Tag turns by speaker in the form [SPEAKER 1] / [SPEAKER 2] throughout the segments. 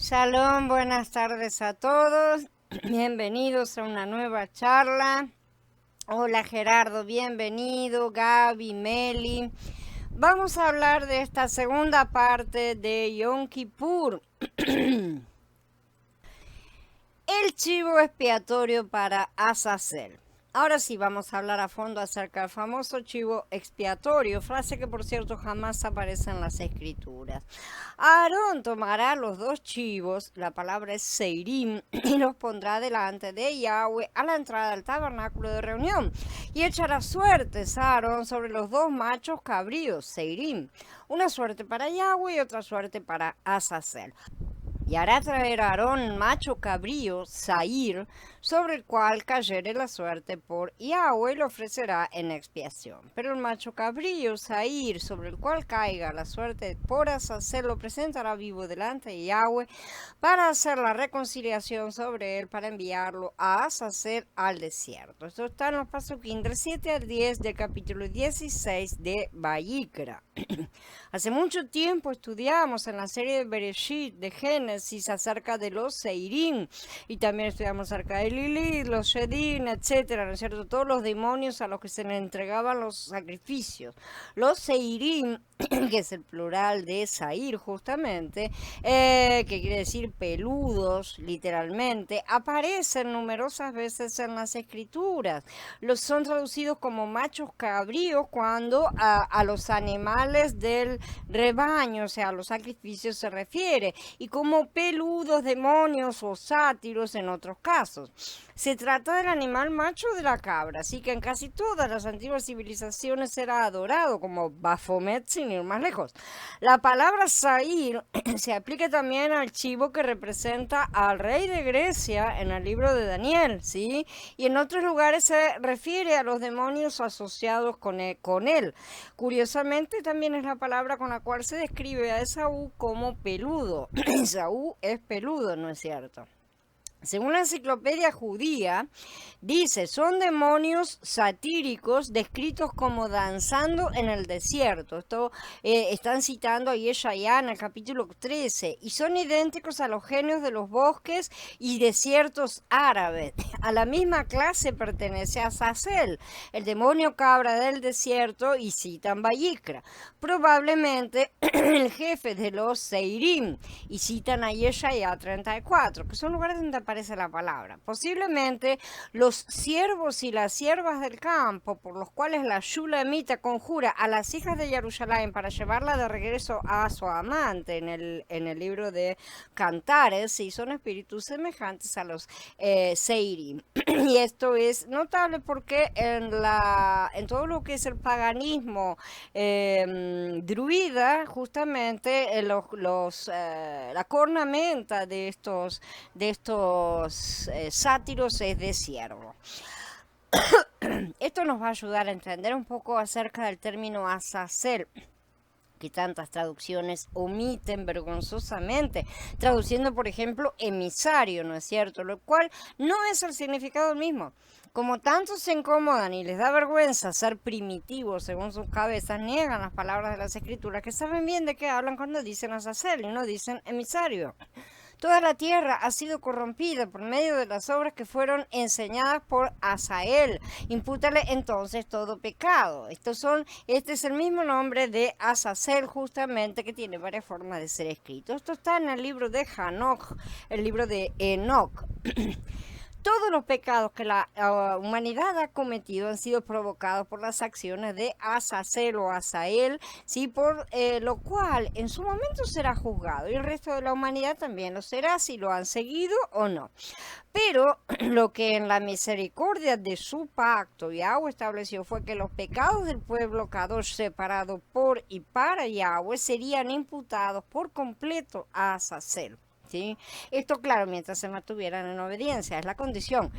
[SPEAKER 1] Shalom, buenas tardes a todos. Bienvenidos a una nueva charla. Hola Gerardo, bienvenido. Gaby, Meli. Vamos a hablar de esta segunda parte de Yom Kippur. El chivo expiatorio para Azazel. Ahora sí vamos a hablar a fondo acerca del famoso chivo expiatorio, frase que por cierto jamás aparece en las escrituras. Aarón tomará los dos chivos, la palabra es seirim, y los pondrá delante de Yahweh a la entrada del tabernáculo de reunión, y echará suertes a Aarón sobre los dos machos cabríos, seirim, una suerte para Yahweh y otra suerte para Azazel. Y hará traer a Aarón macho cabrío, Sair, sobre el cual cayere la suerte por Yahweh, lo ofrecerá en expiación. Pero el macho cabrío, Sair, sobre el cual caiga la suerte por Azazel, lo presentará vivo delante de Yahweh para hacer la reconciliación sobre él, para enviarlo a Azazel al desierto. Esto está en los pasuquín del 7 al 10 del capítulo 16 de Vayikra. Hace mucho tiempo estudiamos en la serie de Bereshit, de Génesis, acerca de los Seirim, y también estudiamos acerca de Lilith, los Shedim, etcétera, ¿no es cierto? Todos los demonios a los que se le entregaban los sacrificios. Los Seirim, que es el plural de Sair justamente, que quiere decir peludos, literalmente, aparecen numerosas veces en las escrituras. Los son traducidos como machos cabríos cuando a los animales del rebaño, o sea, a los sacrificios se refiere, y como peludos demonios o sátiros en otros casos. Se trata del animal macho de la cabra, así que en casi todas las antiguas civilizaciones era adorado como Baphomet, sin ir más lejos. La palabra Sair se aplica también al chivo que representa al rey de Grecia en el libro de Daniel, ¿sí? Y en otros lugares se refiere a los demonios asociados con él. Curiosamente, también es la palabra con la cual se describe a Esaú como peludo. Esaú es peludo, ¿no es cierto? Según la enciclopedia judía, dice, son demonios satíricos descritos como danzando en el desierto. Esto están citando a Yeshayá en el capítulo 13, y son idénticos a los genios de los bosques y desiertos árabes. A la misma clase pertenece a Azazel, el demonio cabra del desierto, y citan Vayikra. Probablemente el jefe de los Seirim, y citan a Yeshayá 34, que son lugares donde aparece la palabra. Posiblemente los siervos y las siervas del campo, por los cuales la Shulamita conjura a las hijas de Jerusalén para llevarla de regreso a su amante en el libro de Cantares, sí, son espíritus semejantes a los Seirim. Y esto es notable porque en todo lo que es el paganismo druida, justamente la cornamenta de estos sátiros es de ciervo. Esto nos va a ayudar a entender un poco acerca del término Azazel, que tantas traducciones omiten vergonzosamente, traduciendo por ejemplo emisario, ¿no es cierto? Lo cual no es el significado mismo. Como tantos se incomodan y les da vergüenza ser primitivos según sus cabezas, niegan las palabras de las escrituras, que saben bien de qué hablan cuando dicen Azazel y no dicen emisario. Toda la tierra ha sido corrompida por medio de las obras que fueron enseñadas por Azael. Impútale entonces todo pecado. Este es el mismo nombre de Azazel, justamente, que tiene varias formas de ser escrito. Esto está en el libro de Hanoch, el libro de Enoch. Todos los pecados que la humanidad ha cometido han sido provocados por las acciones de Azazel o Azael, ¿sí? Por lo cual en su momento será juzgado, y el resto de la humanidad también lo será, si lo han seguido o no. Pero lo que en la misericordia de su pacto Yahweh estableció fue que los pecados del pueblo Kadosh separado por y para Yahweh serían imputados por completo a Azazel. ¿Sí? Esto, claro, mientras se mantuvieran en obediencia, es la condición.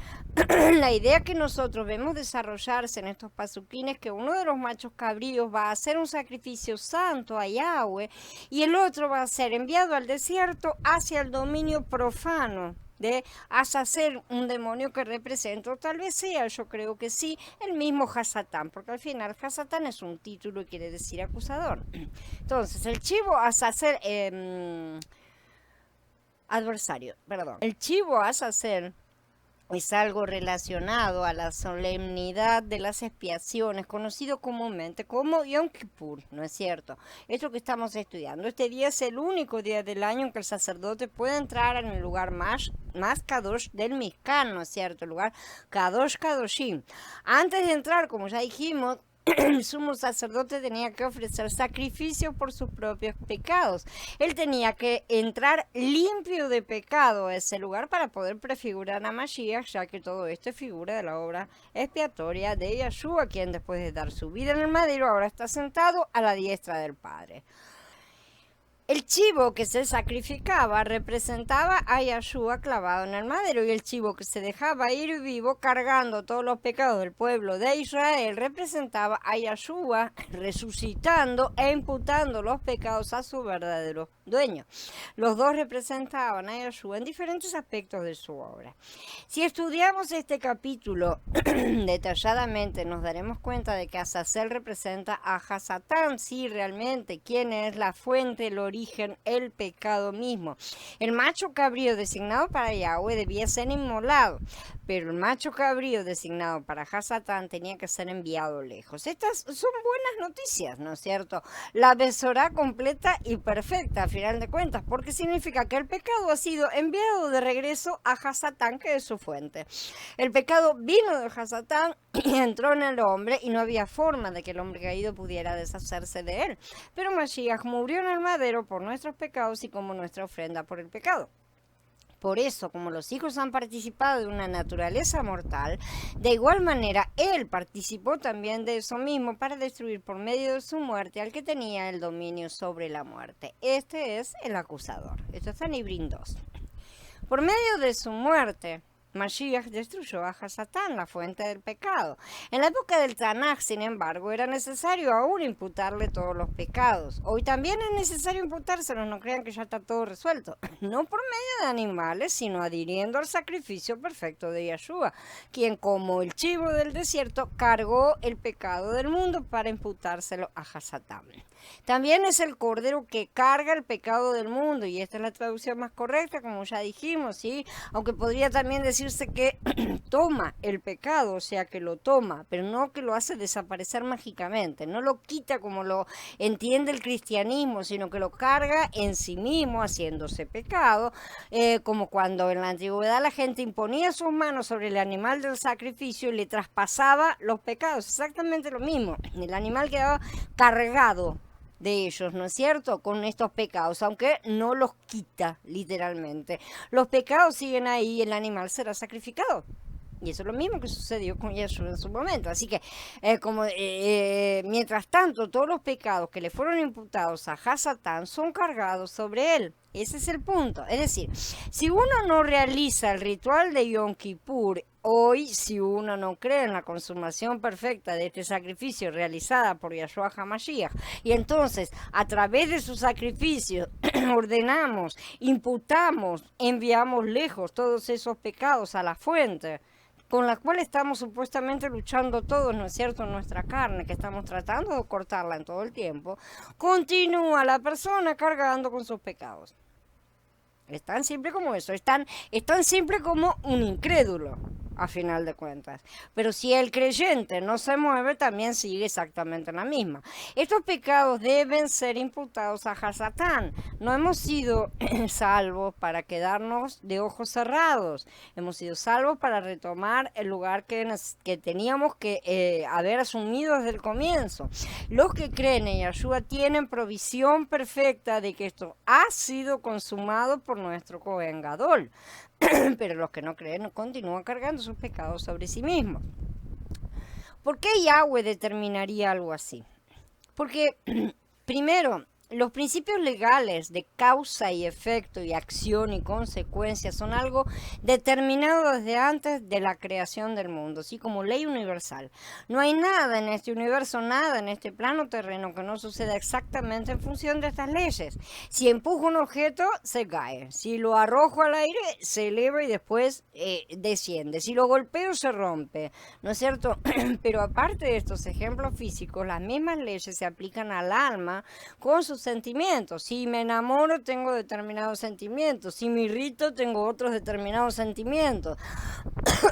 [SPEAKER 1] La idea que nosotros vemos desarrollarse en estos pasuquines es que uno de los machos cabríos va a hacer un sacrificio santo a Yahweh y el otro va a ser enviado al desierto hacia el dominio profano de Azazel, un demonio que representa, o tal vez sea, yo creo que sí, el mismo Hasatán, porque al final Hasatán es un título y quiere decir acusador. Entonces, el chivo Azazel... adversario, perdón. El chivo Azazel es algo relacionado a la solemnidad de las expiaciones, conocido comúnmente como Yom Kippur, ¿no es cierto? Es lo que estamos estudiando. Este día es el único día del año en que el sacerdote puede entrar en el lugar más Kadosh del Mishkan, ¿no es cierto? El lugar Kadosh Kadoshim. Antes de entrar, como ya dijimos, el sumo sacerdote tenía que ofrecer sacrificios por sus propios pecados. Él tenía que entrar limpio de pecado a ese lugar para poder prefigurar a Mashiach, ya que todo esto es figura de la obra expiatoria de Yeshua, quien después de dar su vida en el madero ahora está sentado a la diestra del Padre. El chivo que se sacrificaba representaba a Yeshua clavado en el madero, y el chivo que se dejaba ir vivo cargando todos los pecados del pueblo de Israel representaba a Yeshua resucitando e imputando los pecados a su verdadero dueño. Los dos representaban a Yeshua en diferentes aspectos de su obra. Si estudiamos este capítulo detalladamente, nos daremos cuenta de que Azazel representa a Hasatán, sí, realmente, quien es la fuente, el origen, el pecado mismo. El macho cabrío designado para Yahweh debía ser inmolado, pero el macho cabrío designado para Hasatán tenía que ser enviado lejos. Estas son buenas noticias, ¿no es cierto? La besorá completa y perfecta, a final de cuentas, porque significa que el pecado ha sido enviado de regreso a Hasatán, que es su fuente. El pecado vino de Hasatán y entró en el hombre, y no había forma de que el hombre caído pudiera deshacerse de él. Pero Mashiach murió en el madero por nuestros pecados y como nuestra ofrenda por el pecado. Por eso, como los hijos han participado de una naturaleza mortal, de igual manera Él participó también de eso mismo para destruir por medio de su muerte al que tenía el dominio sobre la muerte. Este es el acusador. Esto está en Ibrín 2. Por medio de su muerte, Mashiach destruyó a Hasatán, la fuente del pecado. En la época del Tanaj, sin embargo, era necesario aún imputarle todos los pecados. Hoy también es necesario imputárselos, no crean que ya está todo resuelto. No por medio de animales, sino adhiriendo al sacrificio perfecto de Yeshua, quien como el chivo del desierto cargó el pecado del mundo para imputárselo a Hasatán. También es el cordero que carga el pecado del mundo, y esta es la traducción más correcta, como ya dijimos, ¿sí? Aunque podría también decirse que toma el pecado, o sea, que lo toma, pero no que lo hace desaparecer mágicamente, no lo quita como lo entiende el cristianismo, sino que lo carga en sí mismo, haciéndose pecado, como cuando en la antigüedad la gente imponía sus manos sobre el animal del sacrificio y le traspasaba los pecados, exactamente lo mismo, el animal quedaba cargado de ellos, ¿no es cierto?, con estos pecados, aunque no los quita literalmente. Los pecados siguen ahí y el animal será sacrificado. Y eso es lo mismo que sucedió con Yeshua en su momento. Así que, mientras tanto, todos los pecados que le fueron imputados a Hasatán son cargados sobre él. Ese es el punto. Es decir, si uno no realiza el ritual de Yom Kippur, hoy, si uno no cree en la consumación perfecta de este sacrificio realizada por Yeshua HaMashiach, y entonces a través de su sacrificio ordenamos, imputamos, enviamos lejos todos esos pecados a la fuente, con la cual estamos supuestamente luchando todos, ¿no es cierto?, en nuestra carne, que estamos tratando de cortarla en todo el tiempo, continúa la persona cargando con sus pecados. Es tan simple como eso, es tan simple como un incrédulo, a final de cuentas. Pero si el creyente no se mueve, también sigue exactamente la misma. Estos pecados deben ser imputados a Hasatán. No hemos sido salvos para quedarnos de ojos cerrados. Hemos sido salvos para retomar el lugar que teníamos que haber asumido desde el comienzo. Los que creen en Yeshua tienen provisión perfecta de que esto ha sido consumado por nuestro Cohen Gadol. Pero los que no creen continúan cargando sus pecados sobre sí mismos. ¿Por qué Yahweh determinaría algo así? Porque, primero, los principios legales de causa y efecto y acción y consecuencia son algo determinado desde antes de la creación del mundo, así como ley universal. No hay nada en este universo, nada en este plano terreno que no suceda exactamente en función de estas leyes. Si empujo un objeto, se cae. Si lo arrojo al aire, se eleva y después desciende. Si lo golpeo, se rompe. ¿No es cierto? Pero aparte de estos ejemplos físicos, las mismas leyes se aplican al alma con sus sentimientos. Si me enamoro, tengo determinados sentimientos. Si me irrito, tengo otros determinados sentimientos.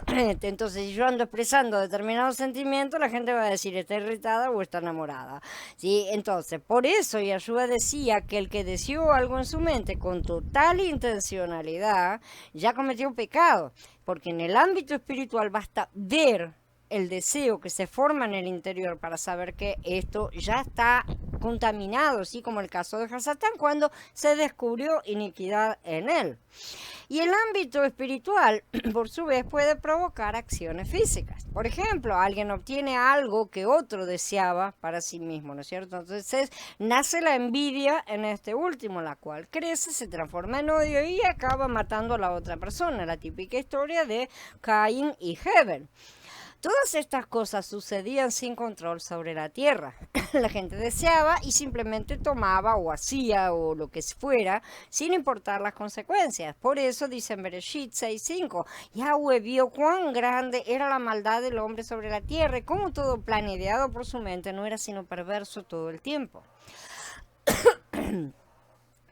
[SPEAKER 1] Entonces, si yo ando expresando determinados sentimientos, la gente va a decir está irritada o está enamorada. ¿Sí? Entonces, por eso Yeshua decía que el que deseó algo en su mente con total intencionalidad ya cometió pecado, porque en el ámbito espiritual basta ver el deseo que se forma en el interior para saber que esto ya está contaminado, ¿sí? Como el caso de Hasatán, cuando se descubrió iniquidad en él. Y el ámbito espiritual, por su vez, puede provocar acciones físicas. Por ejemplo, alguien obtiene algo que otro deseaba para sí mismo, ¿no es cierto? Entonces nace la envidia en este último, la cual crece, se transforma en odio y acaba matando a la otra persona. La típica historia de Caín y Hebel. Todas estas cosas sucedían sin control sobre la tierra. La gente deseaba y simplemente tomaba o hacía o lo que fuera sin importar las consecuencias. Por eso dice en Bereshit 6:5, Yahweh vio cuán grande era la maldad del hombre sobre la tierra y cómo todo plan ideado por su mente no era sino perverso todo el tiempo.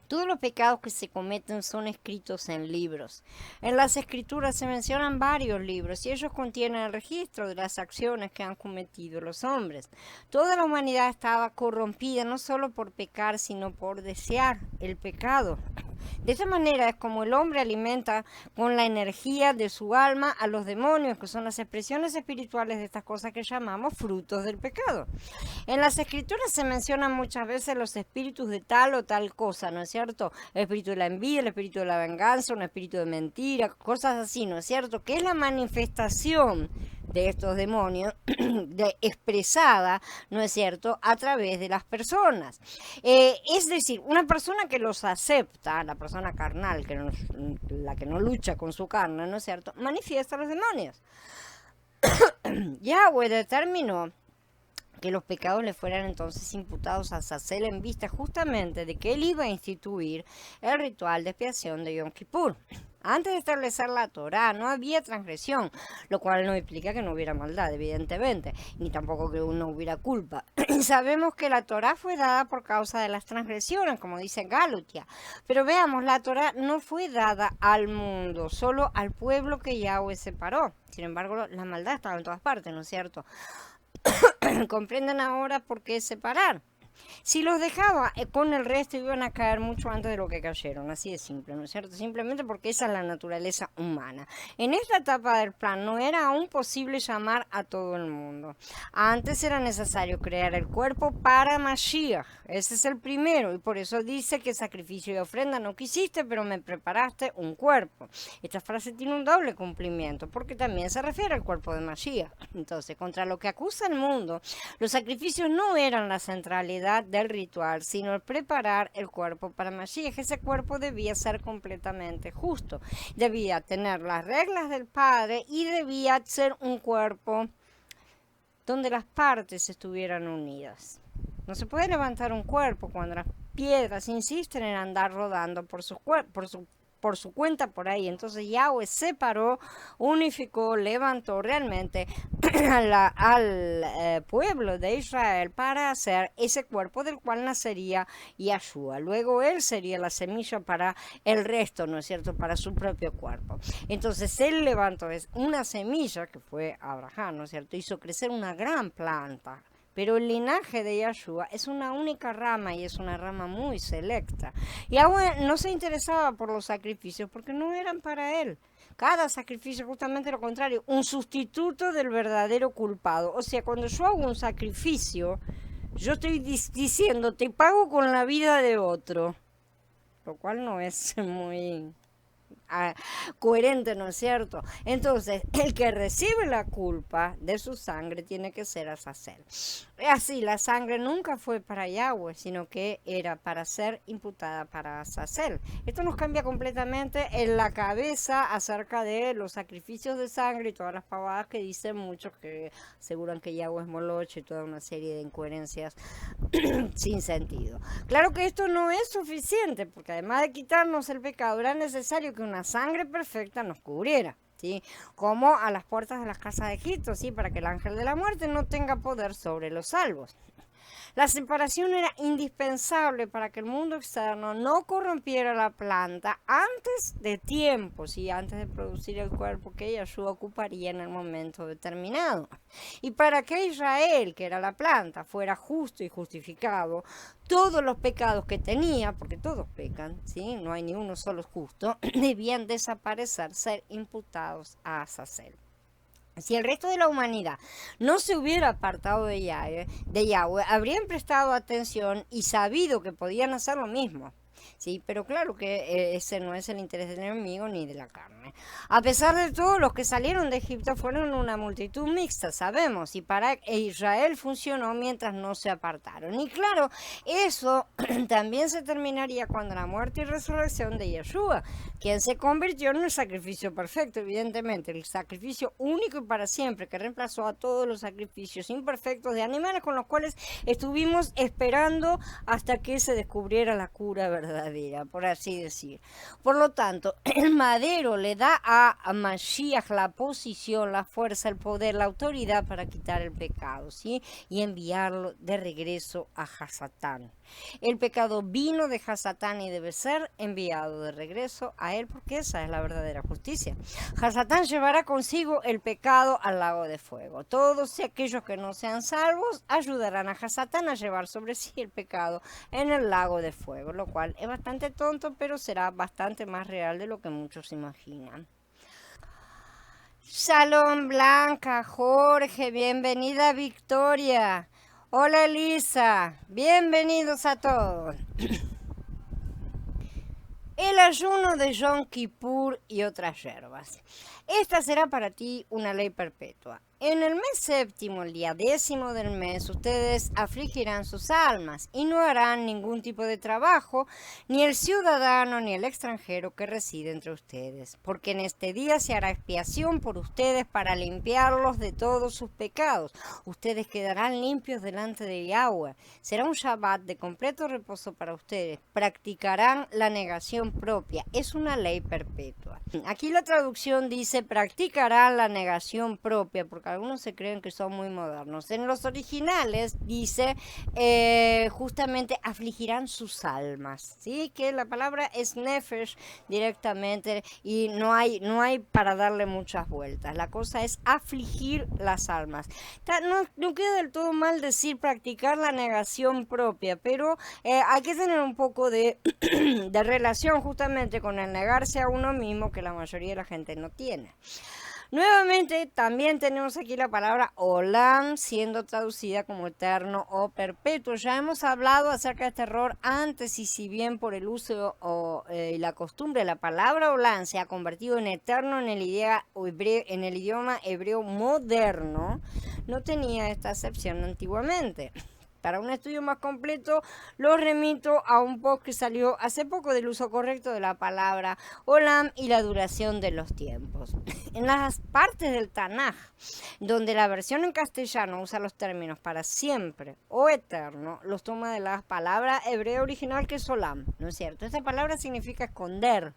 [SPEAKER 1] Todos los pecados que se cometen son escritos en libros. En las escrituras se mencionan varios libros y ellos contienen el registro de las acciones que han cometido los hombres. Toda la humanidad estaba corrompida no solo por pecar, sino por desear el pecado. De esta manera es como el hombre alimenta con la energía de su alma a los demonios, que son las expresiones espirituales de estas cosas que llamamos frutos del pecado. En las escrituras se mencionan muchas veces los espíritus de tal o tal cosa, ¿no es cierto? El espíritu de la envidia, el espíritu de la venganza, un espíritu de mentira, cosas así, ¿no es cierto? Que es la manifestación de estos demonios expresada, ¿no es cierto?, a través de las personas. Es decir, una persona que los acepta, la persona carnal, la que no lucha con su carne, ¿no es cierto?, manifiesta los demonios. Yahweh determinó que los pecados le fueran entonces imputados a Azazel en vista justamente de que él iba a instituir el ritual de expiación de Yom Kippur. Antes de establecer la Torá no había transgresión, lo cual no implica que no hubiera maldad, evidentemente, ni tampoco que no hubiera culpa. Sabemos que la Torá fue dada por causa de las transgresiones, como dice Galutia. Pero veamos, la Torá no fue dada al mundo, solo al pueblo que Yahweh separó. Sin embargo, la maldad estaba en todas partes, ¿no es cierto? ¿Comprenden ahora por qué separar? Si los dejaba con el resto iban a caer mucho antes de lo que cayeron, así de simple, ¿no es cierto? Simplemente porque esa es la naturaleza humana. En esta etapa del plan no era aún posible llamar a todo el mundo. Antes era necesario crear el cuerpo para Mashiach, ese es el primero, y por eso dice que sacrificio y ofrenda no quisiste, pero me preparaste un cuerpo. Esta frase tiene un doble cumplimiento, porque también se refiere al cuerpo de Mashiach. Entonces, contra lo que acusa el mundo, los sacrificios no eran la centralidad del ritual, sino el preparar el cuerpo para Mashiach. Ese cuerpo debía ser completamente justo, debía tener las reglas del Padre y debía ser un cuerpo donde las partes estuvieran unidas. No se puede levantar un cuerpo cuando las piedras insisten en andar rodando por su cuenta por ahí. Entonces Yahweh separó, unificó, levantó realmente al pueblo de Israel para hacer ese cuerpo del cual nacería Yahshua. Luego él sería la semilla para el resto, ¿no es cierto?, para su propio cuerpo. Entonces él levantó una semilla que fue Abraham, ¿no es cierto?, hizo crecer una gran planta. Pero el linaje de Yahshua es una única rama y es una rama muy selecta. Yahweh no se interesaba por los sacrificios porque no eran para él. Cada sacrificio, justamente lo contrario, un sustituto del verdadero culpado. O sea, cuando yo hago un sacrificio, yo estoy diciendo, te pago con la vida de otro. Lo cual no es muy coherente, ¿no es cierto? Entonces, el que recibe la culpa de su sangre tiene que ser Azazel. Así, la sangre nunca fue para Yahweh, sino que era para ser imputada para Azazel. Esto nos cambia completamente en la cabeza acerca de los sacrificios de sangre y todas las pavadas que dicen muchos que aseguran que Yahweh es Moloch y toda una serie de incoherencias sin sentido. Claro que esto no es suficiente, porque además de quitarnos el pecado, era necesario que una sangre perfecta nos cubriera, ¿sí? Como a las puertas de las casas de Egipto, ¿sí?, para que el ángel de la muerte no tenga poder sobre los salvos. La separación era indispensable para que el mundo externo no corrompiera la planta antes de tiempo, ¿sí? Antes de producir el cuerpo que Yeshua ocuparía en el momento determinado. Y para que Israel, que era la planta, fuera justo y justificado, todos los pecados que tenía, porque todos pecan, ¿sí? No hay ni uno solo justo, debían desaparecer, ser imputados a Azazel. Si el resto de la humanidad no se hubiera apartado de Yahweh, habrían prestado atención y sabido que podían hacer lo mismo. Sí, pero claro que ese no es el interés del enemigo ni de la carne. A pesar de todo, los que salieron de Egipto fueron una multitud mixta, sabemos, y para Israel funcionó mientras no se apartaron. Y claro, eso también se terminaría cuando la muerte y resurrección de Yeshua, quien se convirtió en el sacrificio perfecto, evidentemente, el sacrificio único y para siempre, que reemplazó a todos los sacrificios imperfectos de animales con los cuales estuvimos esperando hasta que se descubriera la cura verdadera, por así decir. Por lo tanto, el madero le da a Mashiach la posición, la fuerza, el poder, la autoridad para quitar el pecado, ¿sí? Y enviarlo de regreso a Hasatán. El pecado vino de Hasatán y debe ser enviado de regreso a él, porque esa es la verdadera justicia. Hasatán llevará consigo el pecado al lago de fuego. Todos aquellos que no sean salvos ayudarán a Hasatán a llevar sobre sí el pecado en el lago de fuego, lo cual es bastante tonto, pero será bastante más real de lo que muchos imaginan. Shalom Blanca, Jorge, bienvenida Victoria. Hola Elisa, bienvenidos a todos. El ayuno de Yom Kippur y otras hierbas. Esta será para ti una ley perpetua. En el mes séptimo, el día 10º del mes, ustedes afligirán sus almas y no harán ningún tipo de trabajo, ni el ciudadano ni el extranjero que reside entre ustedes, porque en este día se hará expiación por ustedes para limpiarlos de todos sus pecados. Ustedes quedarán limpios delante de Yahweh. Será un Shabbat de completo reposo para ustedes. Practicarán la negación propia. Es una ley perpetua. Aquí la traducción dice practicarán la negación propia, porque algunos se creen que son muy modernos. En los originales dice justamente afligirán sus almas, ¿sí? Que la palabra es nefesh directamente y no hay para darle muchas vueltas. La cosa es afligir las almas. No queda del todo mal decir practicar la negación propia, pero hay que tener un poco de relación justamente con el negarse a uno mismo, que la mayoría de la gente no tiene. Nuevamente también tenemos aquí la palabra olam, siendo traducida como eterno o perpetuo. Ya hemos hablado acerca de este error antes, y si bien por el uso y la costumbre la palabra olam se ha convertido en eterno en el idioma hebreo moderno, no tenía esta acepción antiguamente. Para un estudio más completo, lo remito a un post que salió hace poco del uso correcto de la palabra olam y la duración de los tiempos. En las partes del Tanaj, donde la versión en castellano usa los términos para siempre o eterno, los toma de la palabra hebrea original que es olam, ¿no es cierto? Esta palabra significa esconder,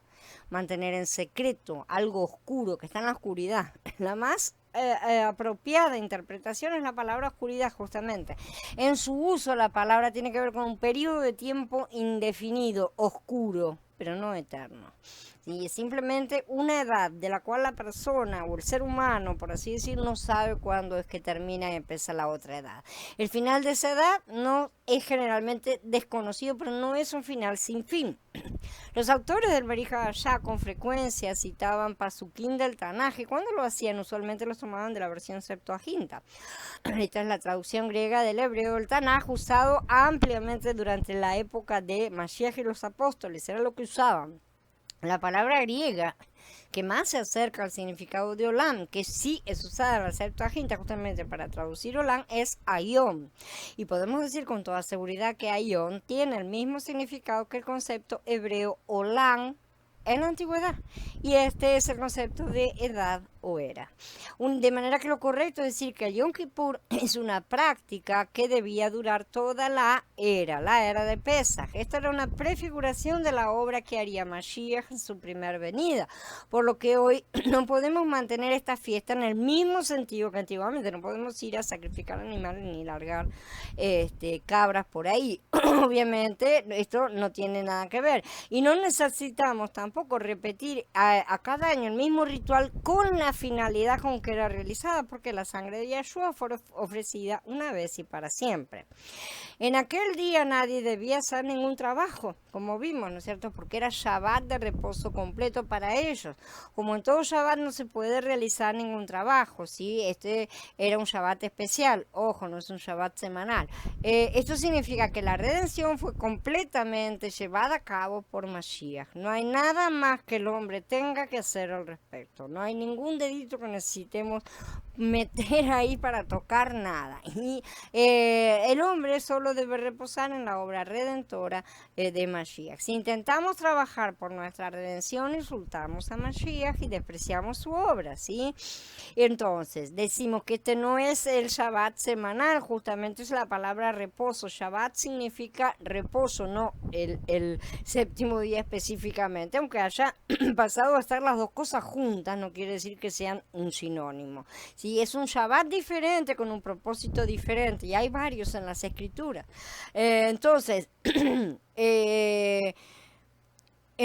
[SPEAKER 1] mantener en secreto, algo oscuro, que está en la oscuridad. La más apropiada interpretación es la palabra oscuridad, justamente. En su uso la palabra tiene que ver con un periodo de tiempo indefinido, oscuro, pero no eterno. ¿Sí? Es simplemente una edad de la cual la persona o el ser humano, por así decir, no sabe cuándo es que termina y empieza la otra edad. El final de esa edad no es generalmente desconocido, pero no es un final sin fin. Los autores del Berija Hashá con frecuencia citaban Pasukim del Tanaj, y cuando lo hacían usualmente los tomaban de la versión Septuaginta. Esta es la traducción griega del hebreo del Tanaj, usado ampliamente durante la época de Mashiach y los apóstoles, era lo que usaban. La palabra griega que más se acerca al significado de olam, que sí es usada en la Septuaginta justamente para traducir olam, es ayom. Y podemos decir con toda seguridad que ayom tiene el mismo significado que el concepto hebreo olam en la antigüedad. Y este es el concepto de edad o era. De manera que lo correcto es decir que el Yom Kippur es una práctica que debía durar toda la era de Pesaj. Esta era una prefiguración de la obra que haría Mashiach en su primera venida, por lo que hoy no podemos mantener esta fiesta en el mismo sentido que antiguamente. No podemos ir a sacrificar animales ni largar cabras por ahí. Obviamente esto no tiene nada que ver y no necesitamos tampoco repetir a cada año el mismo ritual con la finalidad con que era realizada, porque la sangre de Yeshua fue ofrecida una vez y para siempre. En aquel día nadie debía hacer ningún trabajo, como vimos, ¿no es cierto? Porque era Shabbat de reposo completo para ellos. Como en todo Shabbat no se puede realizar ningún trabajo, ¿sí? Este era un Shabbat especial, ojo, no es un Shabbat semanal. Esto significa que la redención fue completamente llevada a cabo por Mashiach. No hay nada más que el hombre tenga que hacer al respecto. No hay ningún dedito que necesitemos meter ahí para tocar nada. Y el hombre solo debe reposar en la obra redentora de Mashiach. Si intentamos trabajar por nuestra redención, insultamos a Mashiach y despreciamos su obra, ¿sí? Entonces, decimos que este no es el Shabbat semanal, justamente es la palabra reposo. Shabbat significa reposo, no el séptimo día específicamente, aunque haya pasado a estar las dos cosas juntas, no quiere decir que sean un sinónimo. Sí, es un Shabbat diferente, con un propósito diferente, y hay varios en las escrituras. Entonces, en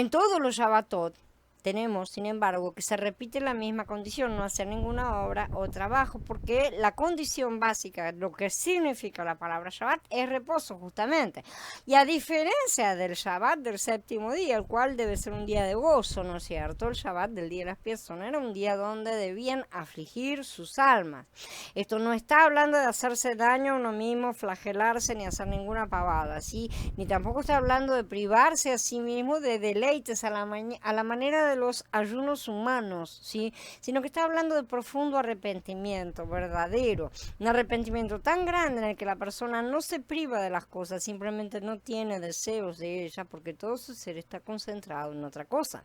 [SPEAKER 1] todos los Shabbatot tenemos, sin embargo, que se repite la misma condición, no hacer ninguna obra o trabajo, porque la condición básica, lo que significa la palabra Shabbat, es reposo, justamente. Y a diferencia del Shabbat del séptimo día, el cual debe ser un día de gozo, ¿no es cierto? El Shabbat del día de la expiación era un día donde debían afligir sus almas. Esto no está hablando de hacerse daño a uno mismo, flagelarse, ni hacer ninguna pavada, ¿sí? Ni tampoco está hablando de privarse a sí mismo de deleites a la manera de los ayunos humanos, ¿sí? Sino que está hablando de profundo arrepentimiento verdadero, un arrepentimiento tan grande en el que la persona no se priva de las cosas, simplemente no tiene deseos de ellas porque todo su ser está concentrado en otra cosa.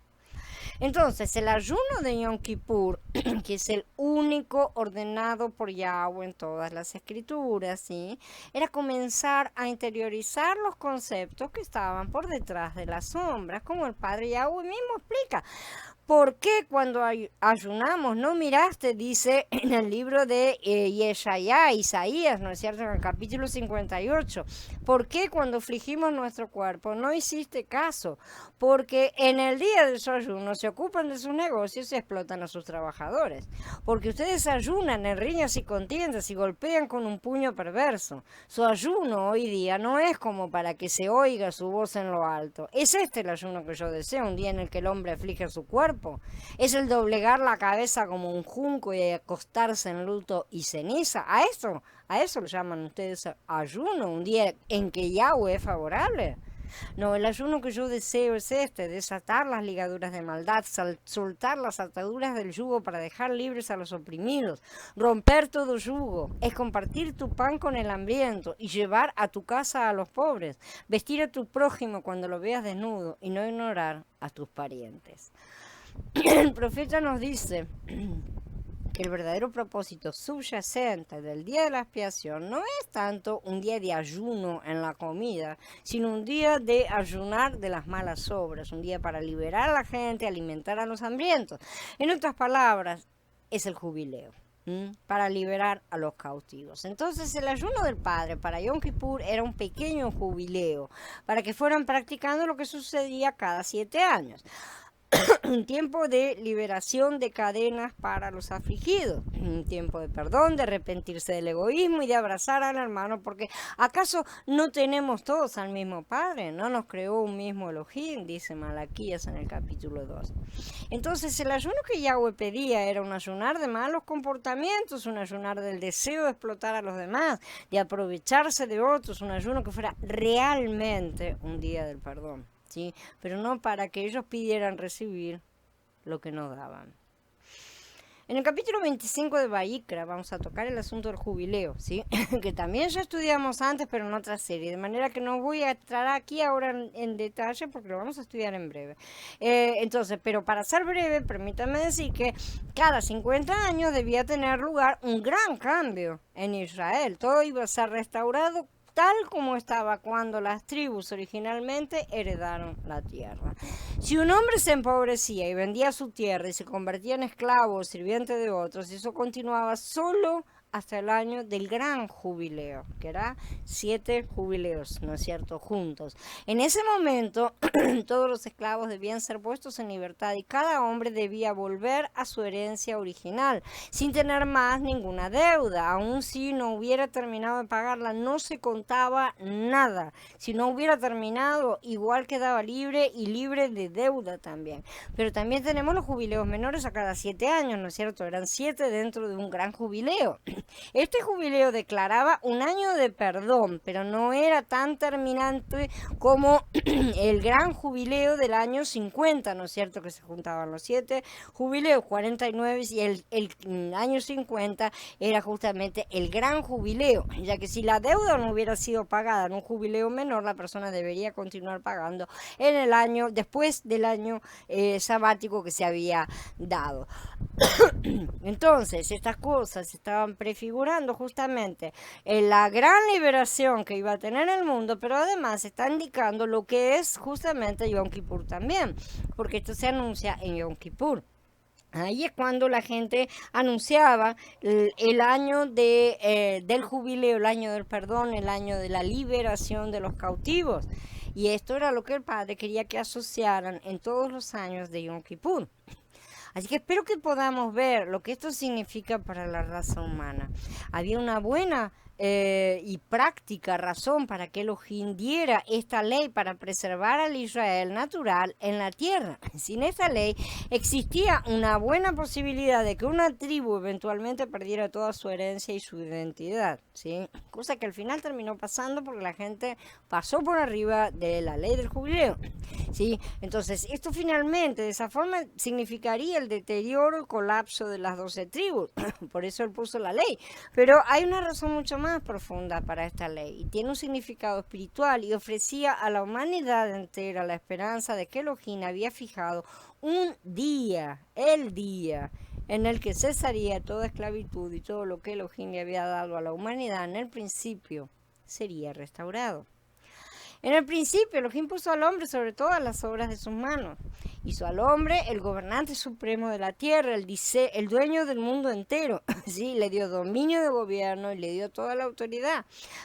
[SPEAKER 1] Entonces, el ayuno de Yom Kippur, que es el único ordenado por Yahweh en todas las escrituras, ¿sí? Era comenzar a interiorizar los conceptos que estaban por detrás de las sombras, como el Padre Yahweh mismo explica. ¿Por qué cuando ayunamos no miraste? Dice en el libro de Isaías, ¿no es cierto? En el capítulo 58. ¿Por qué cuando afligimos nuestro cuerpo no hiciste caso? Porque en el día de su ayuno se ocupan de sus negocios y explotan a sus trabajadores. Porque ustedes ayunan en riñas y contiendas y golpean con un puño perverso. Su ayuno hoy día no es como para que se oiga su voz en lo alto. Es este el ayuno que yo deseo, un día en el que el hombre aflige su cuerpo. Es el doblegar la cabeza como un junco y acostarse en luto y ceniza. A eso lo llaman ustedes ayuno, un día en que Yahweh es favorable. No, el ayuno que yo deseo es desatar las ligaduras de maldad, soltar las ataduras del yugo para dejar libres a los oprimidos, romper todo yugo, es compartir tu pan con el hambriento y llevar a tu casa a los pobres, vestir a tu prójimo cuando lo veas desnudo y no ignorar a tus parientes. El profeta nos dice que el verdadero propósito subyacente del día de la expiación no es tanto un día de ayuno en la comida, sino un día de ayunar de las malas obras, un día para liberar a la gente, alimentar a los hambrientos. En otras palabras, es el jubileo, para liberar a los cautivos. Entonces el ayuno del Padre para Yom Kippur era un pequeño jubileo, para que fueran practicando lo que sucedía cada 7 años. Un tiempo de liberación de cadenas para los afligidos, un tiempo de perdón, de arrepentirse del egoísmo y de abrazar al hermano, porque ¿acaso no tenemos todos al mismo Padre? ¿No nos creó un mismo Elohim? Dice Malaquías en el capítulo 2. Entonces el ayuno que Yahweh pedía era un ayunar de malos comportamientos, un ayunar del deseo de explotar a los demás, de aprovecharse de otros, un ayuno que fuera realmente un día del perdón. ¿Sí? Pero no para que ellos pidieran recibir lo que nos daban. En el capítulo 25 de Vayikra vamos a tocar el asunto del jubileo, ¿sí? Que también ya estudiamos antes, pero en otra serie, de manera que no voy a entrar aquí ahora en detalle porque lo vamos a estudiar en breve. Entonces, pero para ser breve, permítanme decir que cada 50 años debía tener lugar un gran cambio en Israel. Todo iba a ser restaurado tal como estaba cuando las tribus originalmente heredaron la tierra. Si un hombre se empobrecía y vendía su tierra y se convertía en esclavo o sirviente de otros, eso continuaba solo hasta el año del gran jubileo, que era 7 jubileos, ¿no es cierto?, juntos. En ese momento, todos los esclavos debían ser puestos en libertad y cada hombre debía volver a su herencia original, sin tener más ninguna deuda. Aun si no hubiera terminado de pagarla, no se contaba nada. Si no hubiera terminado, igual quedaba libre y libre de deuda también. Pero también tenemos los jubileos menores a cada 7 años, ¿no es cierto? Eran 7 dentro de un gran jubileo. Este jubileo declaraba un año de perdón, pero no era tan terminante como el gran jubileo del año 50, ¿no es cierto? Que se juntaban los 7 jubileos, 49, y el año 50 era justamente el gran jubileo, ya que si la deuda no hubiera sido pagada en un jubileo menor, la persona debería continuar pagando en el año, después del año sabático que se había dado. Entonces, estas cosas estaban prefigurando justamente la gran liberación que iba a tener el mundo, pero además está indicando lo que es justamente Yom Kippur también, porque esto se anuncia en Yom Kippur. Ahí es cuando la gente anunciaba el año del jubileo, el año del perdón, el año de la liberación de los cautivos. Y esto era lo que el Padre quería que asociaran en todos los años de Yom Kippur. Así que espero que podamos ver lo que esto significa para la raza humana. Había una buena y práctica razón para que Elohim diera esta ley para preservar al Israel natural en la tierra. Sin esta ley existía una buena posibilidad de que una tribu eventualmente perdiera toda su herencia y su identidad, ¿sí? Cosa que al final terminó pasando porque la gente pasó por arriba de la ley del jubileo, ¿sí? Entonces esto finalmente de esa forma significaría el deterioro y colapso de las 12 tribus. Por eso él puso la ley. Pero hay una razón mucho más profunda para esta ley y tiene un significado espiritual y ofrecía a la humanidad entera la esperanza de que Elohim había fijado un día, el día en el que cesaría toda esclavitud y todo lo que Elohim le había dado a la humanidad en el principio sería restaurado. En el principio, Elohim puso al hombre sobre todas las obras de sus manos. Hizo al hombre el gobernante supremo de la tierra, el dueño del mundo entero. Sí, le dio dominio de gobierno y le dio toda la autoridad.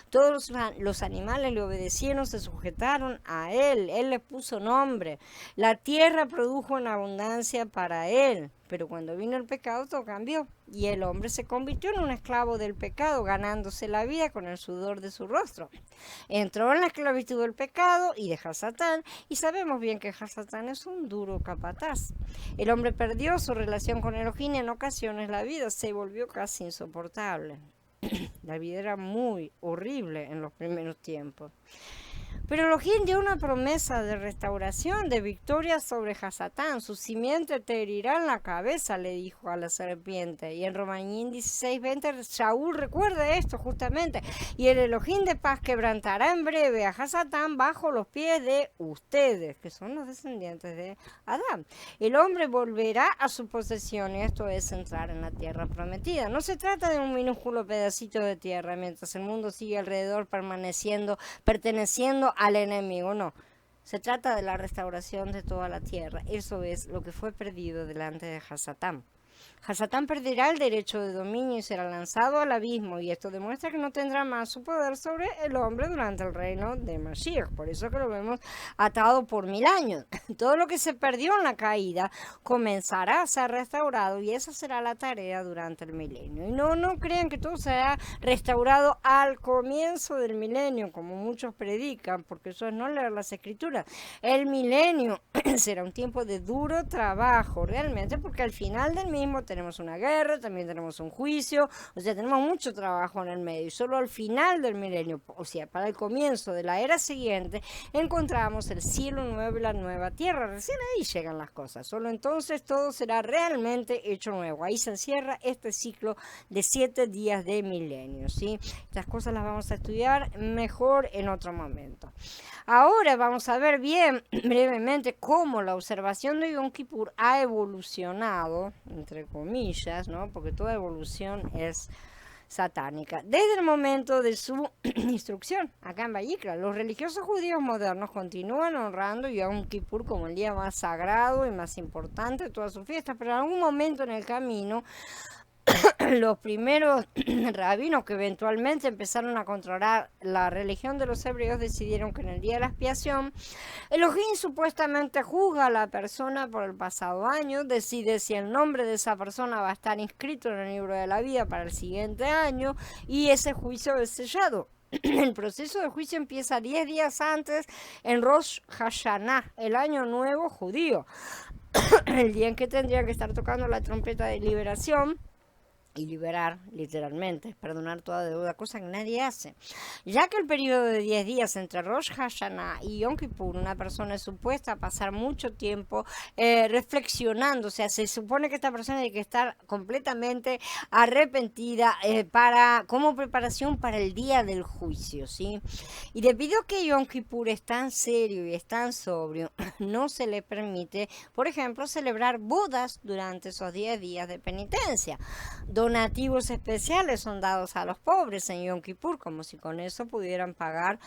[SPEAKER 1] Todos los animales le obedecieron, se sujetaron a él. Él les puso nombre. La tierra produjo en abundancia para él. Pero cuando vino el pecado, todo cambió. Y el hombre se convirtió en un esclavo del pecado, ganándose la vida con el sudor de su rostro. Entró en la esclavitud del pecado y de Hasatán, y sabemos bien que Hasatán es un duro capataz. El hombre perdió su relación con Elohim y en ocasiones la vida se volvió casi insoportable. La vida era muy horrible en los primeros tiempos. Pero Elohim dio una promesa de restauración, de victoria sobre Hasatán. Su simiente te herirá en la cabeza, le dijo a la serpiente. Y en Romanín 16:20, Saúl recuerda esto justamente. Y el Elohim de paz quebrantará en breve a Hasatán bajo los pies de ustedes, que son los descendientes de Adán. El hombre volverá a su posesión, y esto es entrar en la tierra prometida. No se trata de un minúsculo pedacito de tierra, mientras el mundo sigue alrededor perteneciendo al enemigo, no. Se trata de la restauración de toda la tierra. Eso es lo que fue perdido delante de Hasatán. Hasatán perderá el derecho de dominio y será lanzado al abismo, y esto demuestra que no tendrá más su poder sobre el hombre durante el reino de Mashiach. Por eso que lo vemos atado por 1000 años. Todo lo que se perdió en la caída comenzará a ser restaurado, y esa será la tarea durante el milenio. Y no crean que todo será restaurado al comienzo del milenio, como muchos predican, porque eso es no leer las escrituras. El milenio será un tiempo de duro trabajo, realmente, porque al final del mismo bautismo, tenemos una guerra, también tenemos un juicio, o sea, tenemos mucho trabajo en el medio. Y solo al final del milenio, o sea, para el comienzo de la era siguiente, encontramos el cielo nuevo y la nueva tierra. Recién ahí llegan las cosas. Solo entonces todo será realmente hecho nuevo. Ahí se encierra este ciclo de 7 días de milenio, ¿sí? Estas cosas las vamos a estudiar mejor en otro momento. Ahora vamos a ver bien brevemente cómo la observación de Yom Kippur ha evolucionado, entre comillas, ¿no? Porque toda evolución es satánica. Desde el momento de su instrucción, acá en Vayikra, los religiosos judíos modernos continúan honrando Yom Kippur como el día más sagrado y más importante de todas sus fiestas, pero en algún momento en el camino los primeros rabinos que eventualmente empezaron a controlar la religión de los hebreos decidieron que en el día de la expiación Elohim supuestamente juzga a la persona por el pasado año, decide si el nombre de esa persona va a estar inscrito en el libro de la vida para el siguiente año y ese juicio es sellado. El proceso de juicio empieza 10 días antes en Rosh Hashanah, el año nuevo judío, el día en que tendría que estar tocando la trompeta de liberación y liberar, literalmente, perdonar toda deuda, cosa que nadie hace. Ya que el periodo de 10 días entre Rosh Hashanah y Yom Kippur, una persona es supuesta a pasar mucho tiempo reflexionando, o sea, se supone que esta persona tiene que estar completamente arrepentida como preparación para el día del juicio, ¿sí? Y debido a que Yom Kippur es tan serio y es tan sobrio, no se le permite, por ejemplo, celebrar bodas durante esos 10 días de penitencia. Donativos especiales son dados a los pobres en Yom Kippur, como si con eso pudieran pagar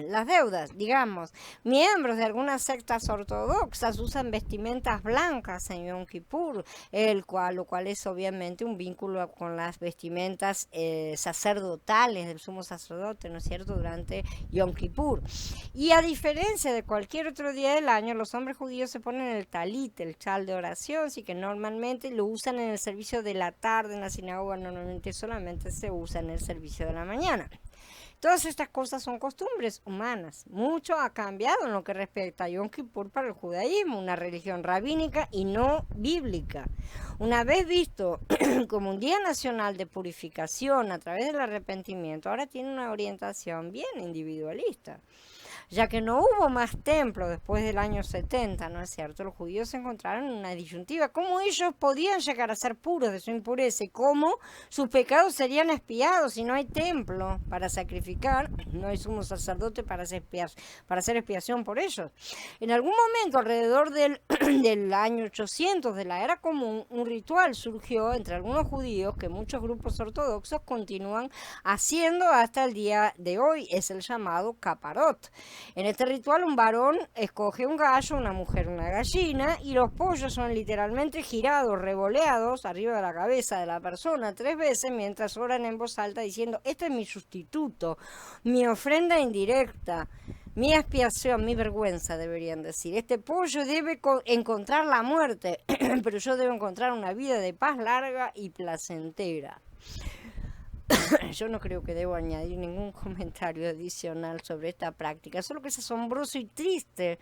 [SPEAKER 1] las deudas. Digamos, miembros de algunas sectas ortodoxas usan vestimentas blancas en Yom Kippur, lo cual es obviamente un vínculo con las vestimentas sacerdotales del sumo sacerdote, ¿no es cierto?, durante Yom Kippur. Y a diferencia de cualquier otro día del año, los hombres judíos se ponen el talit, el chal de oración, así que normalmente lo usan en el servicio de la tarde en la sinagoga, normalmente solamente se usa en el servicio de la mañana. Todas estas cosas son costumbres humanas. Mucho ha cambiado en lo que respecta a Yom Kippur para el judaísmo, una religión rabínica y no bíblica. Una vez visto como un día nacional de purificación a través del arrepentimiento, ahora tiene una orientación bien individualista. Ya que no hubo más templo después del año 70, ¿no es cierto? Los judíos se encontraron en una disyuntiva. ¿Cómo ellos podían llegar a ser puros de su impureza? ¿Y cómo sus pecados serían expiados si no hay templo para sacrificar? No hay sumo sacerdote para hacer expiación por ellos. En algún momento, alrededor del año 800 de la era común, un ritual surgió entre algunos judíos que muchos grupos ortodoxos continúan haciendo hasta el día de hoy. Es el llamado caparot. En este ritual un varón escoge un gallo, una mujer una gallina y los pollos son literalmente girados, revoleados arriba de la cabeza de la persona 3 veces mientras oran en voz alta diciendo: este es mi sustituto, mi ofrenda indirecta, mi expiación, mi vergüenza, deberían decir. Este pollo debe encontrar la muerte, pero yo debo encontrar una vida de paz larga y placentera. Yo no creo que debo añadir ningún comentario adicional sobre esta práctica, solo que es asombroso y triste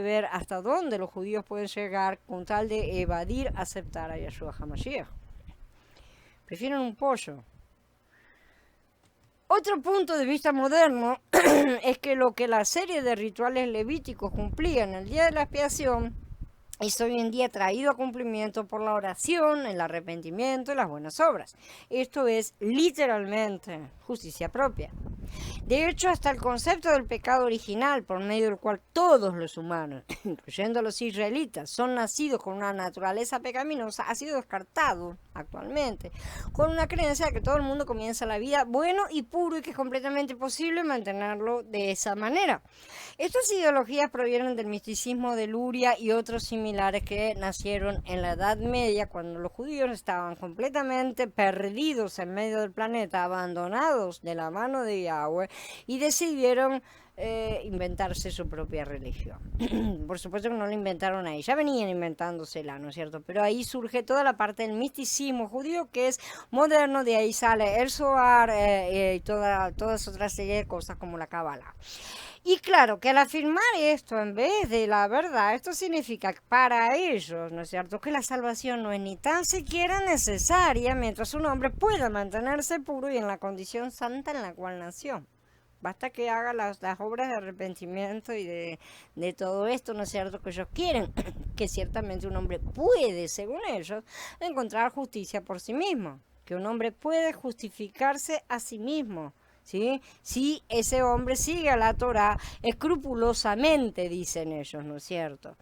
[SPEAKER 1] ver hasta dónde los judíos pueden llegar con tal de evadir aceptar a Yeshua HaMashiach. Prefieren un pollo. Otro punto de vista moderno es que lo que la serie de rituales levíticos cumplía en el día de la expiación es hoy en día traído a cumplimiento por la oración, el arrepentimiento y las buenas obras. Esto es literalmente justicia propia. De hecho, hasta el concepto del pecado original, por medio del cual todos los humanos, incluyendo los israelitas, son nacidos con una naturaleza pecaminosa, ha sido descartado actualmente, con una creencia de que todo el mundo comienza la vida bueno y puro y que es completamente posible mantenerlo de esa manera. Estas ideologías provienen del misticismo de Luria y otros similares que nacieron en la Edad Media, cuando los judíos estaban completamente perdidos en medio del planeta, abandonados de la mano de Yahweh, y decidieron inventarse su propia religión. Por supuesto que no la inventaron ahí, ya venían inventándosela, ¿no es cierto? Pero ahí surge toda la parte del misticismo judío que es moderno, de ahí sale el Zohar y todas otras serie de cosas como la Kabbalah. Y claro, que al afirmar esto en vez de la verdad, esto significa que para ellos, ¿no es cierto?, que la salvación no es ni tan siquiera necesaria mientras un hombre pueda mantenerse puro y en la condición santa en la cual nació. Basta que haga las obras de arrepentimiento y de todo esto, ¿no es cierto?, que ellos quieren, que ciertamente un hombre puede, según ellos, encontrar justicia por sí mismo, que un hombre puede justificarse a sí mismo. ¿Sí? Si ese hombre sigue a la Torá escrupulosamente, dicen ellos, ¿no es cierto?